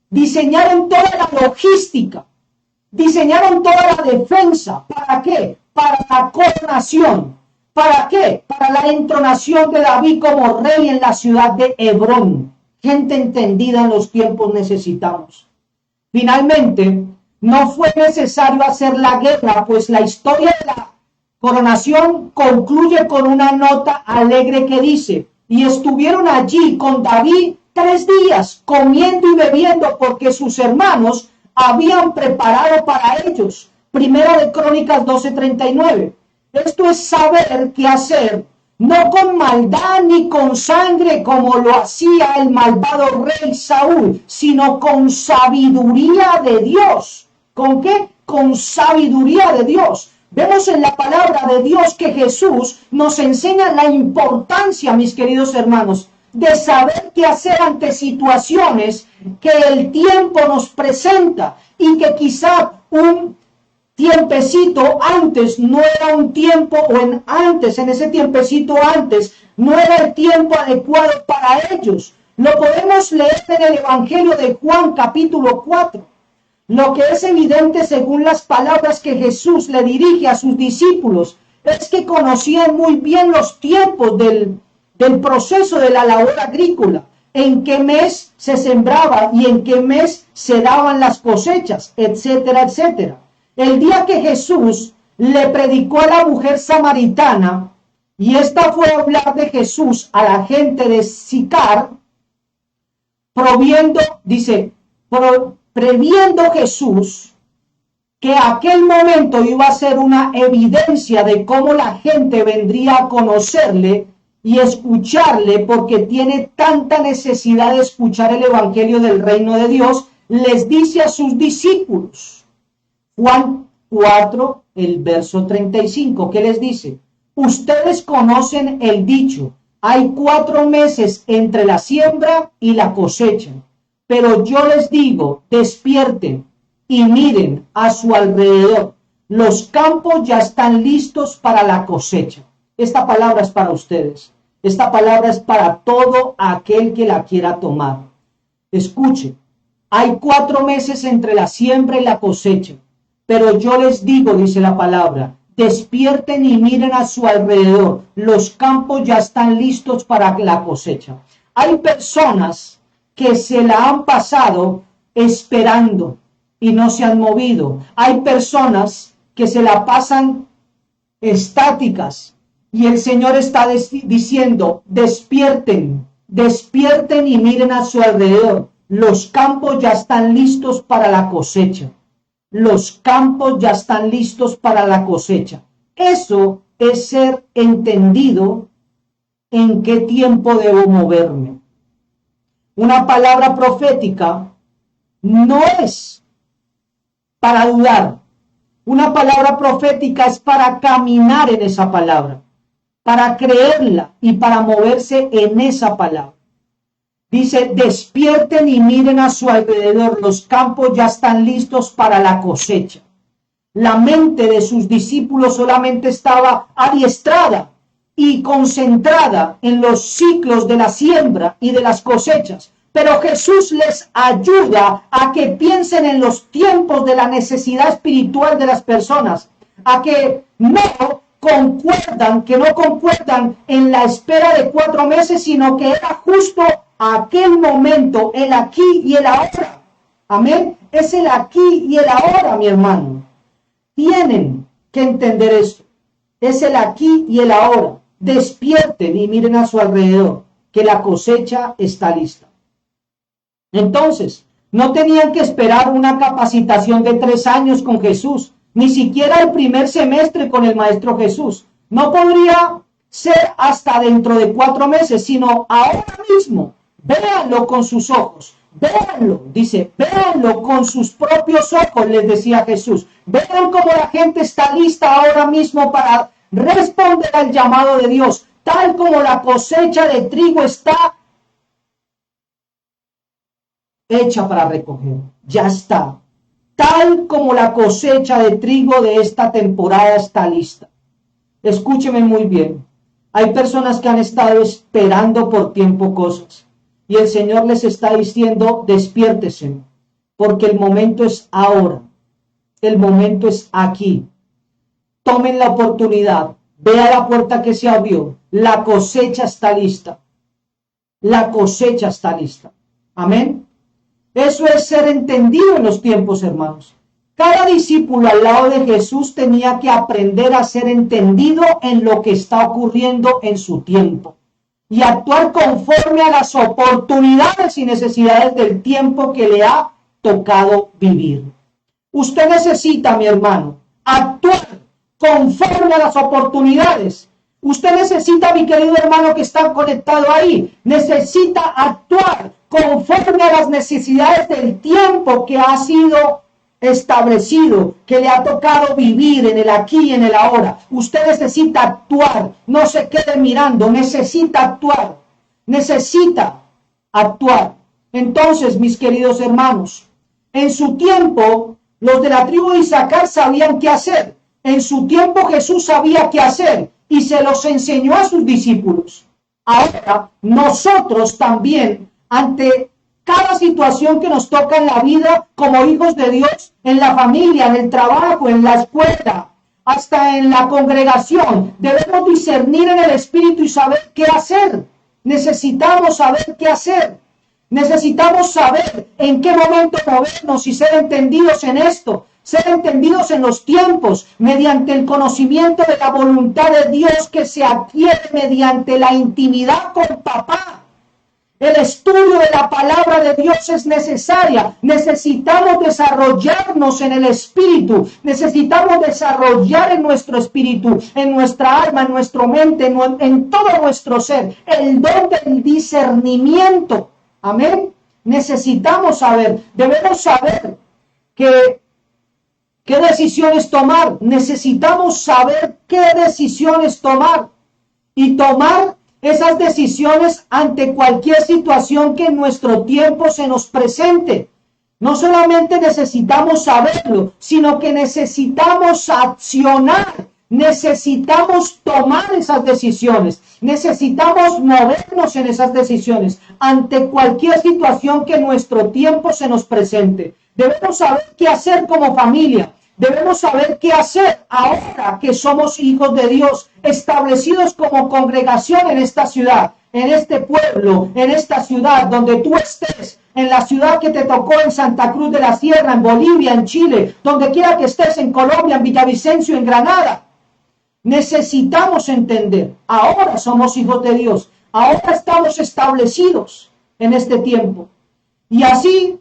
diseñaron toda la logística, diseñaron toda la defensa. ¿Para qué? Para la coronación. ¿Para qué? Para la entronación de David como rey en la ciudad de Hebrón. Gente entendida en los tiempos necesitamos. Finalmente, no fue necesario hacer la guerra, pues la historia de la coronación concluye con una nota alegre que dice: y estuvieron allí con David 3 días, comiendo y bebiendo, porque sus hermanos habían preparado para ellos. Primera de Crónicas 12:39. Esto es saber qué hacer, no con maldad ni con sangre como lo hacía el malvado rey Saúl, sino con sabiduría de Dios. ¿Con qué? Con sabiduría de Dios. Vemos en la palabra de Dios que Jesús nos enseña la importancia, mis queridos hermanos, de saber qué hacer ante situaciones que el tiempo nos presenta y que quizá un tiempecito antes no era un tiempo, o en ese tiempecito antes no era el tiempo adecuado para ellos. Lo podemos leer en el Evangelio de Juan capítulo 4. Lo que es evidente según las palabras que Jesús le dirige a sus discípulos es que conocían muy bien los tiempos del proceso de la labor agrícola, en qué mes se sembraba y en qué mes se daban las cosechas, etcétera, etcétera. El día que Jesús le predicó a la mujer samaritana, y esta fue a hablar de Jesús a la gente de Sicar, previendo Jesús que aquel momento iba a ser una evidencia de cómo la gente vendría a conocerle y escucharle, porque tiene tanta necesidad de escuchar el evangelio del reino de Dios, les dice a sus discípulos, Juan 4, el verso 35, ¿qué les dice? Ustedes conocen el dicho, hay 4 meses entre la siembra y la cosecha, pero yo les digo, despierten y miren a su alrededor, los campos ya están listos para la cosecha. Esta palabra es para ustedes. Esta palabra es para todo aquel que la quiera tomar. Escuche, hay 4 meses entre la siembra y la cosecha, pero yo les digo, dice la palabra, despierten y miren a su alrededor, los campos ya están listos para la cosecha. Hay personas que se la han pasado esperando y no se han movido. Hay personas que se la pasan estáticas. Y el Señor está diciendo, despierten, despierten y miren a su alrededor. Los campos ya están listos para la cosecha. Los campos ya están listos para la cosecha. Eso es ser entendido en qué tiempo debo moverme. Una palabra profética no es para dudar. Una palabra profética es para caminar en esa palabra, para creerla y para moverse en esa palabra. Dice, despierten y miren a su alrededor, los campos ya están listos para la cosecha. La mente de sus discípulos solamente estaba adiestrada y concentrada en los ciclos de la siembra y de las cosechas. Pero Jesús les ayuda a que piensen en los tiempos de la necesidad espiritual de las personas, a que no concuerdan en la espera de 4 meses, sino que era justo aquel momento, el aquí y el ahora. Amén. Es el aquí y el ahora, mi hermano. tienen que entender esto. Es el aquí y el ahora. Despierten y miren a su alrededor, que la cosecha está lista. Entonces, no tenían que esperar una capacitación de 3 años con Jesús, ni siquiera el primer semestre con el Maestro Jesús. No podría ser hasta dentro de 4 meses, sino ahora mismo. Véanlo con sus ojos. Véanlo, dice, véanlo con sus propios ojos, les decía Jesús. Vean cómo la gente está lista ahora mismo para responder al llamado de Dios, tal como la cosecha de trigo está hecha para recoger. Ya está. Tal como la cosecha de trigo de esta temporada está lista. Escúcheme muy bien. Hay personas que han estado esperando por tiempo cosas. Y el Señor les está diciendo, despiértese, porque el momento es ahora. El momento es aquí. Tomen la oportunidad. Vea la puerta que se abrió. La cosecha está lista. La cosecha está lista. Amén. Eso es ser entendido en los tiempos, hermanos. Cada discípulo al lado de Jesús tenía que aprender a ser entendido en lo que está ocurriendo en su tiempo y actuar conforme a las oportunidades y necesidades del tiempo que le ha tocado vivir. Usted necesita, mi hermano, actuar conforme a las oportunidades. Usted necesita, mi querido hermano que está conectado ahí, necesita actuar conforme a las necesidades del tiempo que ha sido establecido, que le ha tocado vivir en el aquí y en el ahora. Usted necesita actuar, no se quede mirando, necesita actuar, necesita actuar. Entonces, mis queridos hermanos, en su tiempo, los de la tribu de Isaacar sabían qué hacer. En su tiempo Jesús sabía qué hacer y se los enseñó a sus discípulos. Ahora, nosotros también, ante cada situación que nos toca en la vida como hijos de Dios, en la familia, en el trabajo, en la escuela, hasta en la congregación, debemos discernir en el Espíritu y saber qué hacer. Necesitamos saber qué hacer. Necesitamos saber en qué momento movernos y ser entendidos en esto, ser entendidos en los tiempos, mediante el conocimiento de la voluntad de Dios que se adquiere mediante la intimidad con papá. El estudio de la palabra de Dios es necesaria. Necesitamos desarrollarnos en el espíritu. Necesitamos desarrollar en nuestro espíritu, en nuestra alma, en nuestra mente, en todo nuestro ser, el don del discernimiento. Amén. Necesitamos saber, debemos saber qué decisiones tomar. Necesitamos saber qué decisiones tomar y tomar esas decisiones ante cualquier situación que en nuestro tiempo se nos presente. No solamente necesitamos saberlo, sino que necesitamos accionar, necesitamos tomar esas decisiones, necesitamos movernos en esas decisiones ante cualquier situación que en nuestro tiempo se nos presente. Debemos saber qué hacer como familia. Debemos saber qué hacer ahora que somos hijos de Dios, establecidos como congregación en esta ciudad, en este pueblo, en esta ciudad donde tú estés, en la ciudad que te tocó en Santa Cruz de la Sierra, en Bolivia, en Chile, donde quiera que estés, en Colombia, en Villavicencio, en Granada. Necesitamos entender, ahora somos hijos de Dios, ahora estamos establecidos en este tiempo. Y así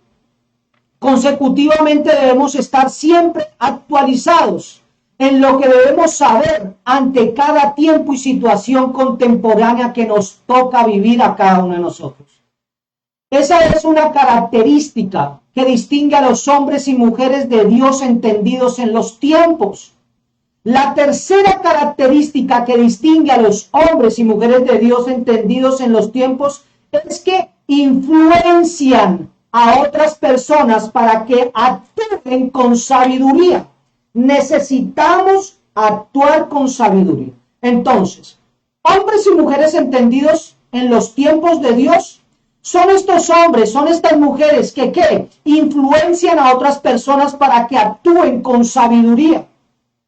consecutivamente debemos estar siempre actualizados en lo que debemos saber ante cada tiempo y situación contemporánea que nos toca vivir a cada uno de nosotros. Esa es una característica que distingue a los hombres y mujeres de Dios entendidos en los tiempos. La tercera característica que distingue a los hombres y mujeres de Dios entendidos en los tiempos es que influencian a otras personas para que actúen con sabiduría. Necesitamos actuar con sabiduría. Entonces, hombres y mujeres entendidos en los tiempos de Dios son estos hombres, son estas mujeres que ¿qué? Influencian a otras personas para que actúen con sabiduría.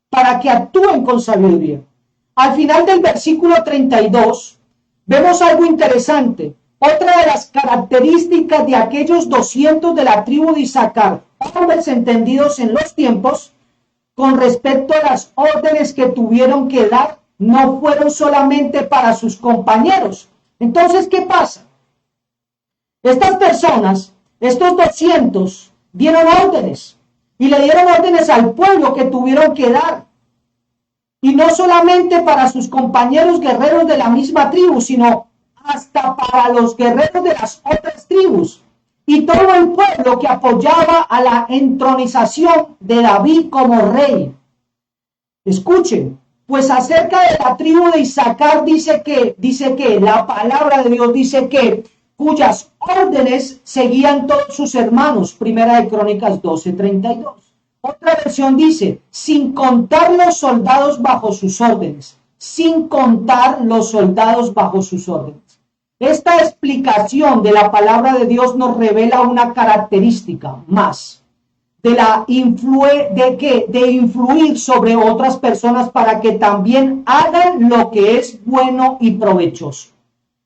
Para que actúen con sabiduría. Al final del versículo 32 vemos algo interesante. Otra de las características de aquellos 200 de la tribu de Isaacar, hombres entendidos en los tiempos, con respecto a las órdenes que tuvieron que dar, no fueron solamente para sus compañeros. Entonces, ¿qué pasa? Estas personas, estos 200, dieron órdenes y le dieron órdenes al pueblo que tuvieron que dar. Y no solamente para sus compañeros guerreros de la misma tribu, sino hasta para los guerreros de las otras tribus. Y todo el pueblo que apoyaba a la entronización de David como rey. Escuchen, pues acerca de la tribu de Isaacar dice que la palabra de Dios dice que cuyas órdenes seguían todos sus hermanos. Primera de Crónicas 12:32. Otra versión dice, sin contar los soldados bajo sus órdenes. Sin contar los soldados bajo sus órdenes. Esta explicación de la palabra de Dios nos revela una característica más de influir sobre otras personas para que también hagan lo que es bueno y provechoso.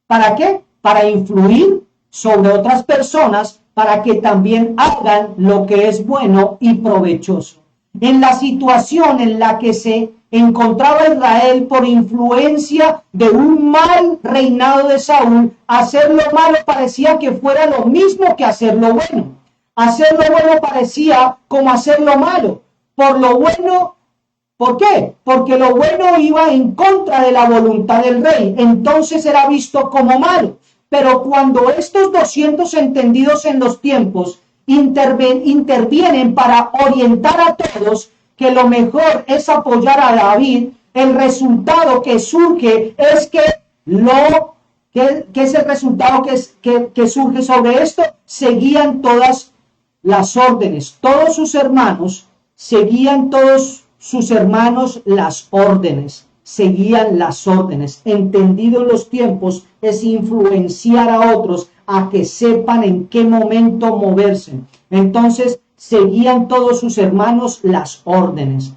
¿Para qué? Para influir sobre otras personas para que también hagan lo que es bueno y provechoso. En la situación en la que se encontraba Israel por influencia de un mal reinado de Saúl, hacer lo malo parecía que fuera lo mismo que hacer lo bueno. Hacer lo bueno parecía como hacer lo malo. Por lo bueno, ¿por qué? Porque lo bueno iba en contra de la voluntad del rey. Entonces era visto como malo. Pero cuando estos 200 entendidos en los tiempos intervienen para orientar a todos que lo mejor es apoyar a David, el resultado que surge es que es el resultado que surge sobre esto, seguían todas las órdenes, todos sus hermanos, seguían todos sus hermanos las órdenes, seguían las órdenes. Entendido en los tiempos es influenciar a otros a que sepan en qué momento moverse. Entonces seguían todos sus hermanos las órdenes.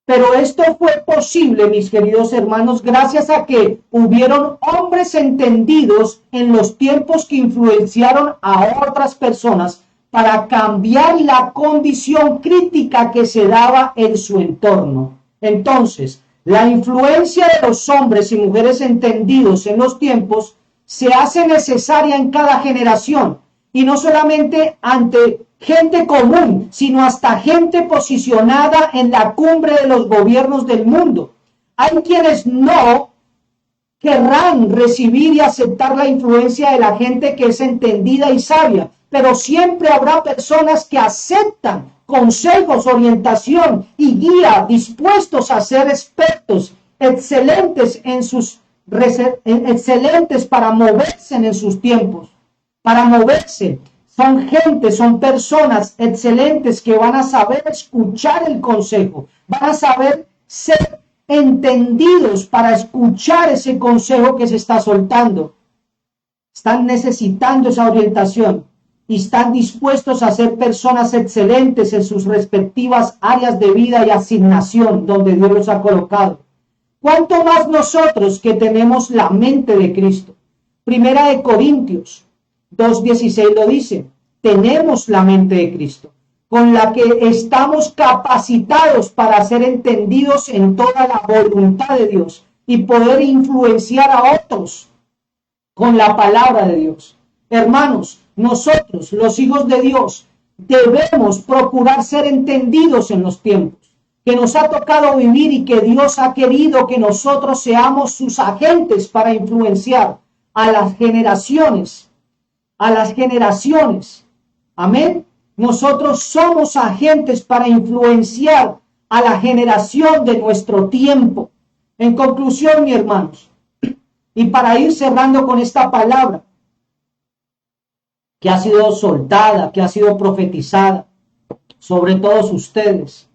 Pero esto fue posible, mis queridos hermanos, gracias a que hubieron hombres entendidos en los tiempos que influenciaron a otras personas para cambiar la condición crítica que se daba en su entorno. Entonces, la influencia de los hombres y mujeres entendidos en los tiempos se hace necesaria en cada generación, y no solamente ante gente común, sino hasta gente posicionada en la cumbre de los gobiernos del mundo. Hay quienes no querrán recibir y aceptar la influencia de la gente que es entendida y sabia, pero siempre habrá personas que aceptan consejos, orientación y guía, dispuestos a ser expertos, excelentes excelentes para moverse en sus tiempos, para moverse. Son gente, son personas excelentes que van a saber escuchar el consejo, van a saber ser entendidos para escuchar ese consejo que se está soltando. Están necesitando esa orientación y están dispuestos a ser personas excelentes en sus respectivas áreas de vida y asignación donde Dios los ha colocado. ¿Cuánto más nosotros que tenemos la mente de Cristo? Primera de Corintios 2:16 lo dice, tenemos la mente de Cristo, con la que estamos capacitados para ser entendidos en toda la voluntad de Dios y poder influenciar a otros con la palabra de Dios. Hermanos, nosotros, los hijos de Dios, debemos procurar ser entendidos en los tiempos que nos ha tocado vivir y que Dios ha querido que nosotros seamos sus agentes para influenciar a las generaciones. Amén. Nosotros somos agentes para influenciar a la generación de nuestro tiempo. En conclusión, mis hermanos, y para ir cerrando con esta palabra que ha sido soltada, que ha sido profetizada sobre todos ustedes,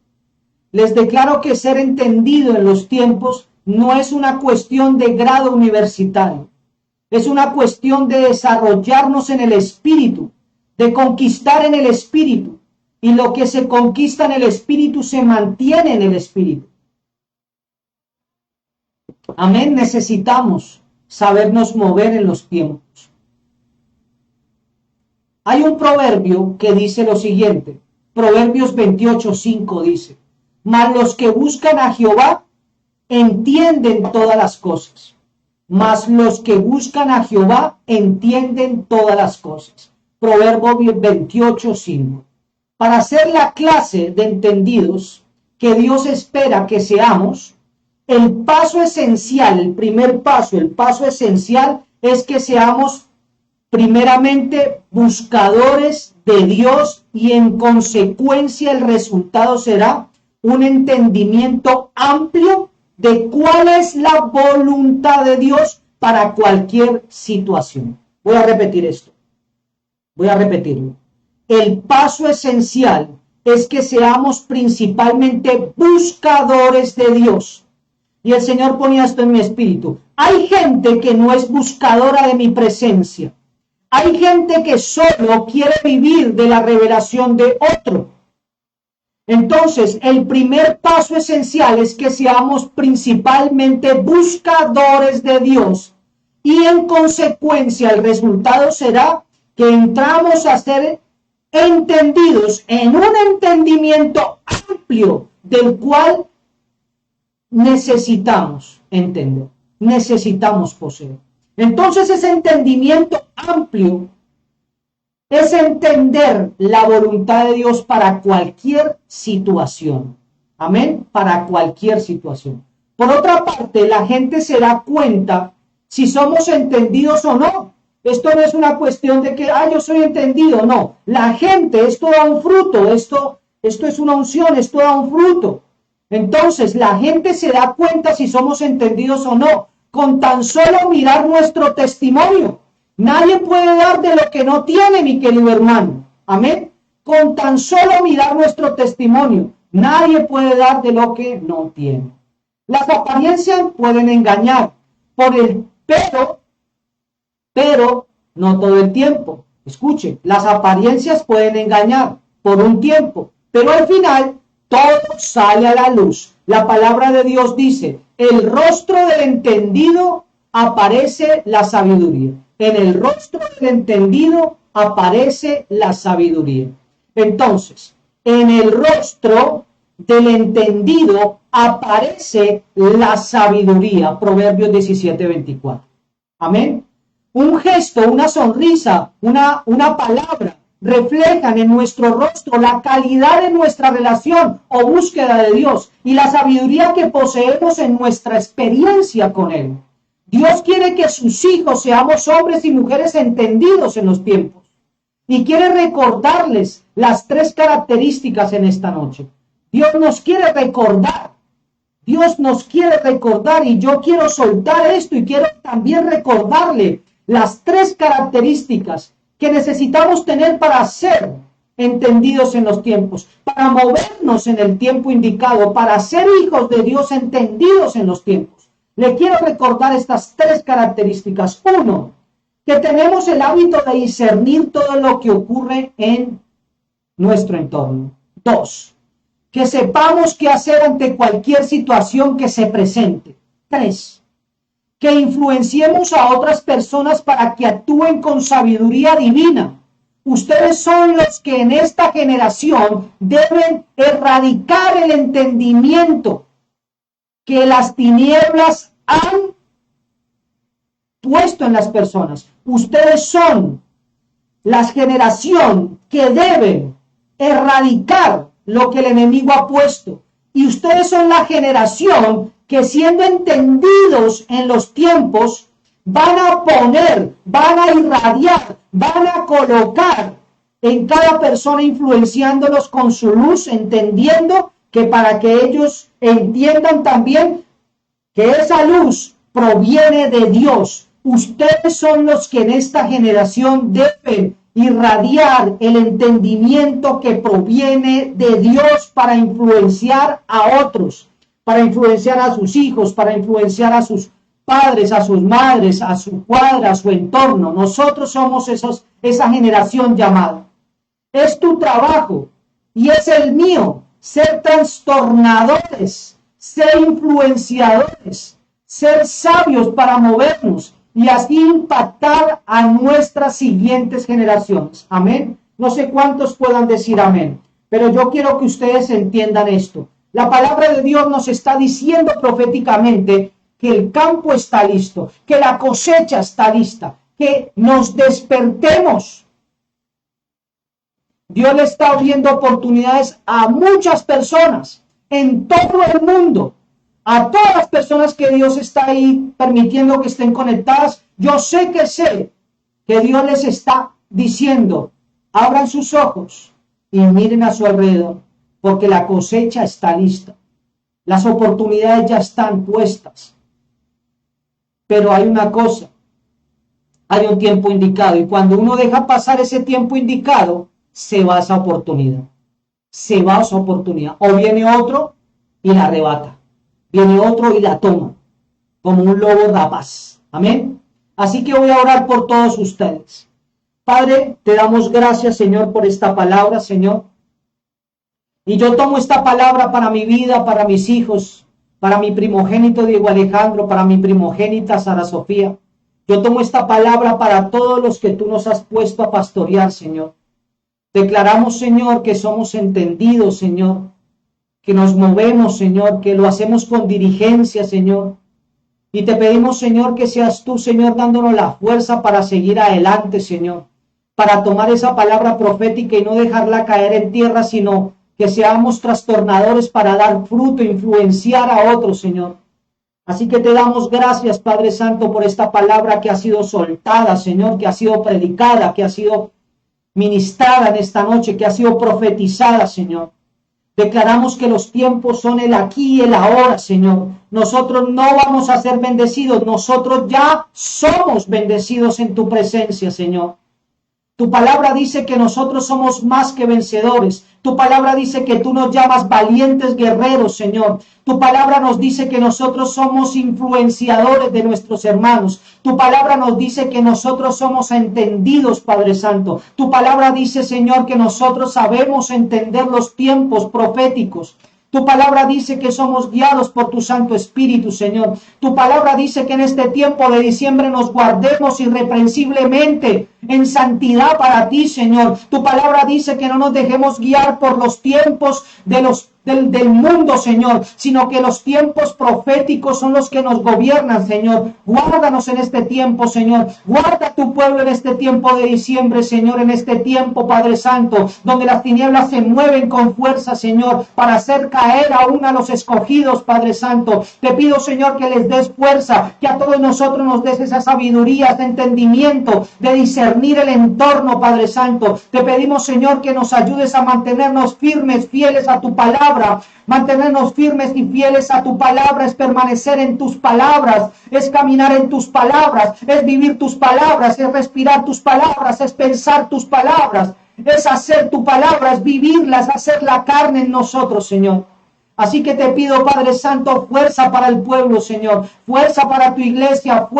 les declaro que ser entendido en los tiempos no es una cuestión de grado universitario. Es una cuestión de desarrollarnos en el espíritu, de conquistar en el espíritu. Y lo que se conquista en el espíritu se mantiene en el espíritu. Amén. Necesitamos sabernos mover en los tiempos. Hay un proverbio que dice lo siguiente. Proverbios 28:5 dice, mas los que buscan a Jehová entienden todas las cosas. Mas los que buscan a Jehová entienden todas las cosas. Proverbio 28:5. Para ser la clase de entendidos que Dios espera que seamos, el paso esencial, el primer paso, el paso esencial es que seamos primeramente buscadores de Dios, y en consecuencia el resultado será un entendimiento amplio de cuál es la voluntad de Dios para cualquier situación. Voy a repetir esto. Voy a repetirlo. El paso esencial es que seamos principalmente buscadores de Dios. Y el Señor ponía esto en mi espíritu. Hay gente que no es buscadora de mi presencia. Hay gente que solo quiere vivir de la revelación de otro. Entonces, el primer paso esencial es que seamos principalmente buscadores de Dios. Y en consecuencia, el resultado será que entramos a ser entendidos en un entendimiento amplio del cual necesitamos entender, necesitamos poseer. Entonces, ese entendimiento amplio es entender la voluntad de Dios para cualquier situación. Amén, para cualquier situación. Por otra parte, la gente se da cuenta si somos entendidos o no. Esto no es una cuestión de que, yo soy entendido, no. La gente, esto da un fruto, esto es una unción, esto da un fruto. Entonces, la gente se da cuenta si somos entendidos o no, con tan solo mirar nuestro testimonio. Nadie puede dar de lo que no tiene, mi querido hermano. Amén. Con tan solo mirar nuestro testimonio, nadie puede dar de lo que no tiene. Las apariencias pueden engañar, pero no todo el tiempo. Escuche, las apariencias pueden engañar por un tiempo, pero al final todo sale a la luz. La palabra de Dios dice, el rostro del entendido aparece la sabiduría. En el rostro del entendido aparece la sabiduría. Entonces, en el rostro del entendido aparece la sabiduría. Proverbios 17:24. Amén. Un gesto, una sonrisa, una palabra reflejan en nuestro rostro la calidad de nuestra relación o búsqueda de Dios y la sabiduría que poseemos en nuestra experiencia con Él. Dios quiere que sus hijos seamos hombres y mujeres entendidos en los tiempos, y quiere recordarles las 3 características en esta noche. Dios nos quiere recordar, y yo quiero soltar esto y quiero también recordarle las 3 características que necesitamos tener para ser entendidos en los tiempos, para movernos en el tiempo indicado, para ser hijos de Dios entendidos en los tiempos. Le quiero recordar estas 3 características. 1, que tenemos el hábito de discernir todo lo que ocurre en nuestro entorno. 2, que sepamos qué hacer ante cualquier situación que se presente. 3, que influenciemos a otras personas para que actúen con sabiduría divina. Ustedes son los que en esta generación deben erradicar el entendimiento que las tinieblas han puesto en las personas. Ustedes son la generación que deben erradicar lo que el enemigo ha puesto. Y ustedes son la generación que, siendo entendidos en los tiempos, van a poner, van a irradiar, van a colocar en cada persona, influenciándolos con su luz, entendiendo que para que ellos entiendan también que esa luz proviene de Dios. Ustedes son los que en esta generación deben irradiar el entendimiento que proviene de Dios para influenciar a otros, para influenciar a sus hijos, para influenciar a sus padres, a sus madres, a su cuadra, a su entorno. Nosotros somos esa generación llamada. Es tu trabajo y es el mío ser trastornadores, ser influenciadores, ser sabios para movernos y así impactar a nuestras siguientes generaciones. Amén. No sé cuántos puedan decir amén, pero yo quiero que ustedes entiendan esto. La palabra de Dios nos está diciendo proféticamente que el campo está listo, que la cosecha está lista, que nos despertemos. Dios le está abriendo oportunidades a muchas personas en todo el mundo, a todas las personas que Dios está ahí permitiendo que estén conectadas. Yo sé que Dios les está diciendo, abran sus ojos y miren a su alrededor, porque la cosecha está lista. Las oportunidades ya están puestas. Pero hay una cosa, hay un tiempo indicado, y cuando uno deja pasar ese tiempo indicado, se va esa oportunidad. Se va esa oportunidad. O viene otro y la arrebata. Viene otro y la toma, como un lobo rapaz. Amén. Así que voy a orar por todos ustedes. Padre, te damos gracias, Señor, por esta palabra, Señor. Y yo tomo esta palabra para mi vida, para mis hijos, para mi primogénito Diego Alejandro, para mi primogénita Sara Sofía. Yo tomo esta palabra para todos los que tú nos has puesto a pastorear, Señor. Declaramos, Señor, que somos entendidos, Señor, que nos movemos, Señor, que lo hacemos con diligencia, Señor. Y te pedimos, Señor, que seas tú, Señor, dándonos la fuerza para seguir adelante, Señor, para tomar esa palabra profética y no dejarla caer en tierra, sino que seamos trastornadores para dar fruto, influenciar a otros, Señor. Así que te damos gracias, Padre Santo, por esta palabra que ha sido soltada, Señor, que ha sido predicada, que ha sido ministrada en esta noche, que ha sido profetizada, Señor. Declaramos que los tiempos son el aquí y el ahora, Señor. Nosotros no vamos a ser bendecidos, nosotros ya somos bendecidos en tu presencia, Señor. Tu palabra dice que nosotros somos más que vencedores. Tu palabra dice que tú nos llamas valientes guerreros, Señor. Tu palabra nos dice que nosotros somos influenciadores de nuestros hermanos. Tu palabra nos dice que nosotros somos entendidos, Padre Santo. Tu palabra dice, Señor, que nosotros sabemos entender los tiempos proféticos. Tu palabra dice que somos guiados por tu Santo Espíritu, Señor. Tu palabra dice que en este tiempo de diciembre nos guardemos irreprensiblemente en santidad para ti, Señor. Tu palabra dice que no nos dejemos guiar por los tiempos del mundo, Señor, sino que los tiempos proféticos son los que nos gobiernan, Señor. Guárdanos en este tiempo, Señor. Guarda tu pueblo en este tiempo de diciembre, Señor, en este tiempo, Padre Santo, donde las tinieblas se mueven con fuerza, Señor, para hacer caer aún a los escogidos, Padre Santo. Te pido, Señor, que les des fuerza, que a todos nosotros nos des esa sabiduría, ese entendimiento de discernir el entorno, Padre Santo. Te pedimos, Señor, que nos ayudes a mantenernos firmes, fieles a tu palabra. Mantenernos firmes y fieles a tu palabra es permanecer en tus palabras, es caminar en tus palabras, es vivir tus palabras, es respirar tus palabras, es pensar tus palabras, es hacer tu palabra, es vivirlas, hacer la carne en nosotros, Señor. Así que te pido, Padre Santo, fuerza para el pueblo, Señor, fuerza para tu iglesia,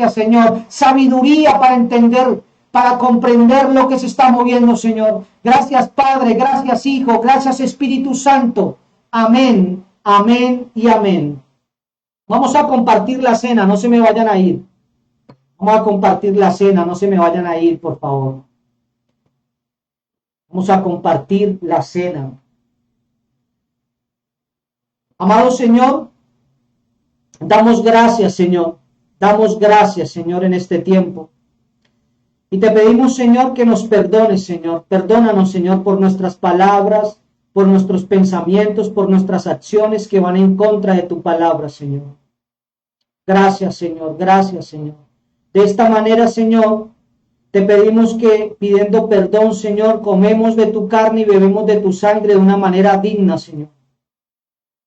Señor, sabiduría para entender, para comprender lo que se está moviendo, Señor. Gracias, Padre, gracias, Hijo, gracias, Espíritu Santo. Amén, amén y amén. Vamos a compartir la cena, no se me vayan a ir. Vamos a compartir la cena, no se me vayan a ir, por favor. Vamos a compartir la cena. Amado Señor, damos gracias, Señor. Damos gracias, Señor, en este tiempo. Y te pedimos, Señor, que nos perdones, Señor. Perdónanos, Señor, por nuestras palabras, por nuestros pensamientos, por nuestras acciones que van en contra de tu palabra, Señor. Gracias, Señor. Gracias, Señor. De esta manera, Señor, te pedimos que, pidiendo perdón, Señor, comemos de tu carne y bebemos de tu sangre de una manera digna, Señor.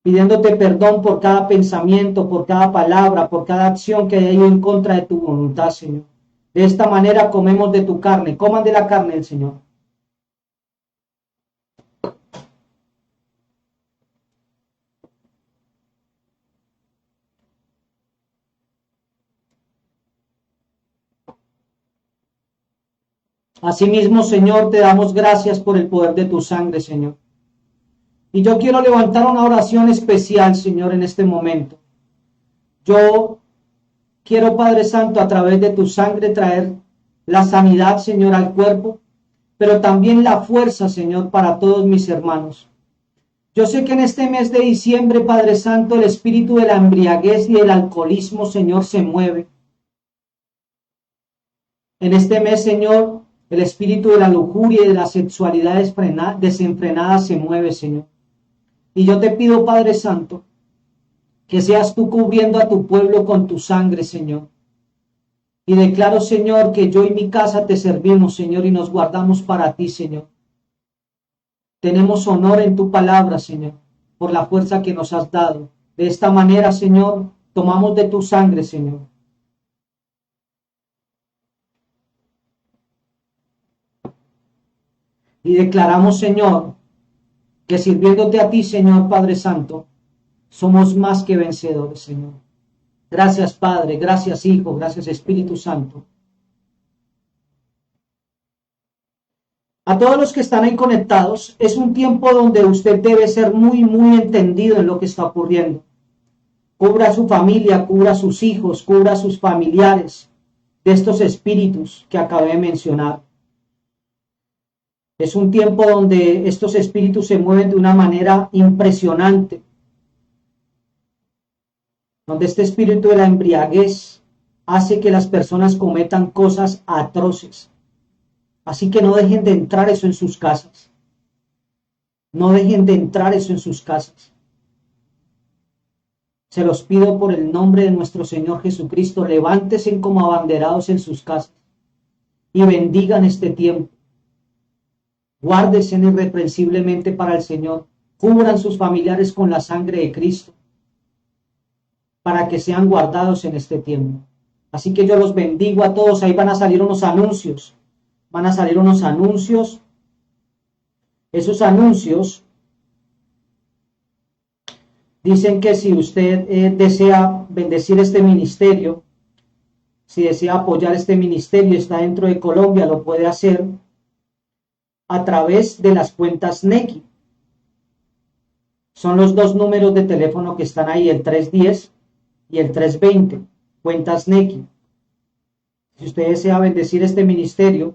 Pidiéndote perdón por cada pensamiento, por cada palabra, por cada acción que haya ido en contra de tu voluntad, Señor. De esta manera comemos de tu carne. Coman de la carne del Señor. Asimismo, Señor, te damos gracias por el poder de tu sangre, Señor. Y yo quiero levantar una oración especial, Señor, en este momento. Yo quiero, Padre Santo, a través de tu sangre traer la sanidad, Señor, al cuerpo, pero también la fuerza, Señor, para todos mis hermanos. Yo sé que en este mes de diciembre, Padre Santo, el espíritu de la embriaguez y el alcoholismo, Señor, se mueve. En este mes, Señor, el espíritu de la lujuria y de la sexualidad desenfrenada se mueve, Señor. Y yo te pido, Padre Santo, que seas tú cubriendo a tu pueblo con tu sangre, Señor. Y declaro, Señor, que yo y mi casa te servimos, Señor, y nos guardamos para ti, Señor. Tenemos honor en tu palabra, Señor, por la fuerza que nos has dado. De esta manera, Señor, tomamos de tu sangre, Señor. Y declaramos, Señor, que sirviéndote a ti, Señor Padre Santo, somos más que vencedores, Señor. Gracias, Padre, gracias, Hijo, gracias, Espíritu Santo. A todos los que están ahí conectados, es un tiempo donde usted debe ser muy, muy entendido en lo que está ocurriendo. Cubra a su familia, cubra a sus hijos, cubra a sus familiares de estos espíritus que acabé de mencionar. Es un tiempo donde estos espíritus se mueven de una manera impresionante, donde este espíritu de la embriaguez hace que las personas cometan cosas atroces. Así que no dejen de entrar eso en sus casas. No dejen de entrar eso en sus casas. Se los pido por el nombre de nuestro Señor Jesucristo. Levántense como abanderados en sus casas y bendigan este tiempo. Guárdense irreprensiblemente para el Señor. Cubran sus familiares con la sangre de Cristo para que sean guardados en este tiempo. Así que yo los bendigo a todos. Ahí van a salir unos anuncios. Van a salir unos anuncios. Esos anuncios dicen que si usted desea bendecir este ministerio, si desea apoyar este ministerio, está dentro de Colombia, lo puede hacer a través de las cuentas Nequi. Son los dos números de teléfono que están ahí, el 310 y el 320, cuentas Nequi. Si usted desea bendecir este ministerio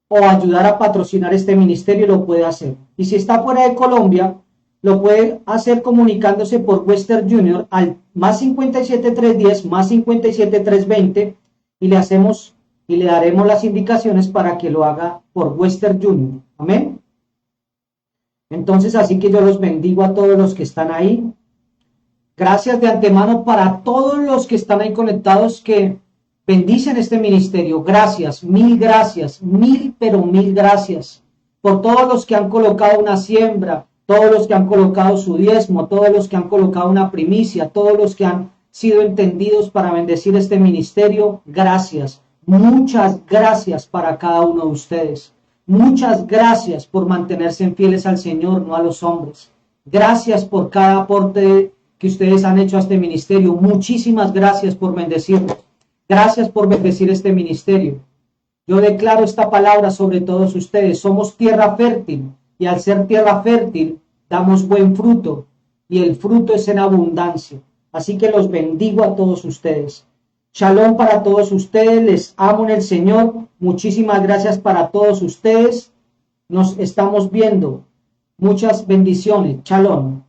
o ayudar a patrocinar este ministerio, lo puede hacer. Y si está fuera de Colombia, lo puede hacer comunicándose por Western Junior al más 57310 más 57320 y le daremos las indicaciones para que lo haga por Western Junior. Amén. Entonces, así que yo los bendigo a todos los que están ahí. Gracias de antemano para todos los que están ahí conectados que bendicen este ministerio. Gracias, mil pero mil gracias por todos los que han colocado una siembra, todos los que han colocado su diezmo, todos los que han colocado una primicia, todos los que han sido entendidos para bendecir este ministerio. Gracias, muchas gracias para cada uno de ustedes. Muchas gracias por mantenerse fieles al Señor, no a los hombres. Gracias por cada aporte que ustedes han hecho a este ministerio. Muchísimas gracias por bendecirnos. Gracias por bendecir este ministerio. Yo declaro esta palabra sobre todos ustedes. Somos tierra fértil y al ser tierra fértil damos buen fruto y el fruto es en abundancia. Así que los bendigo a todos ustedes. Shalom para todos ustedes. Les amo en el Señor. Muchísimas gracias para todos ustedes. Nos estamos viendo. Muchas bendiciones. Shalom.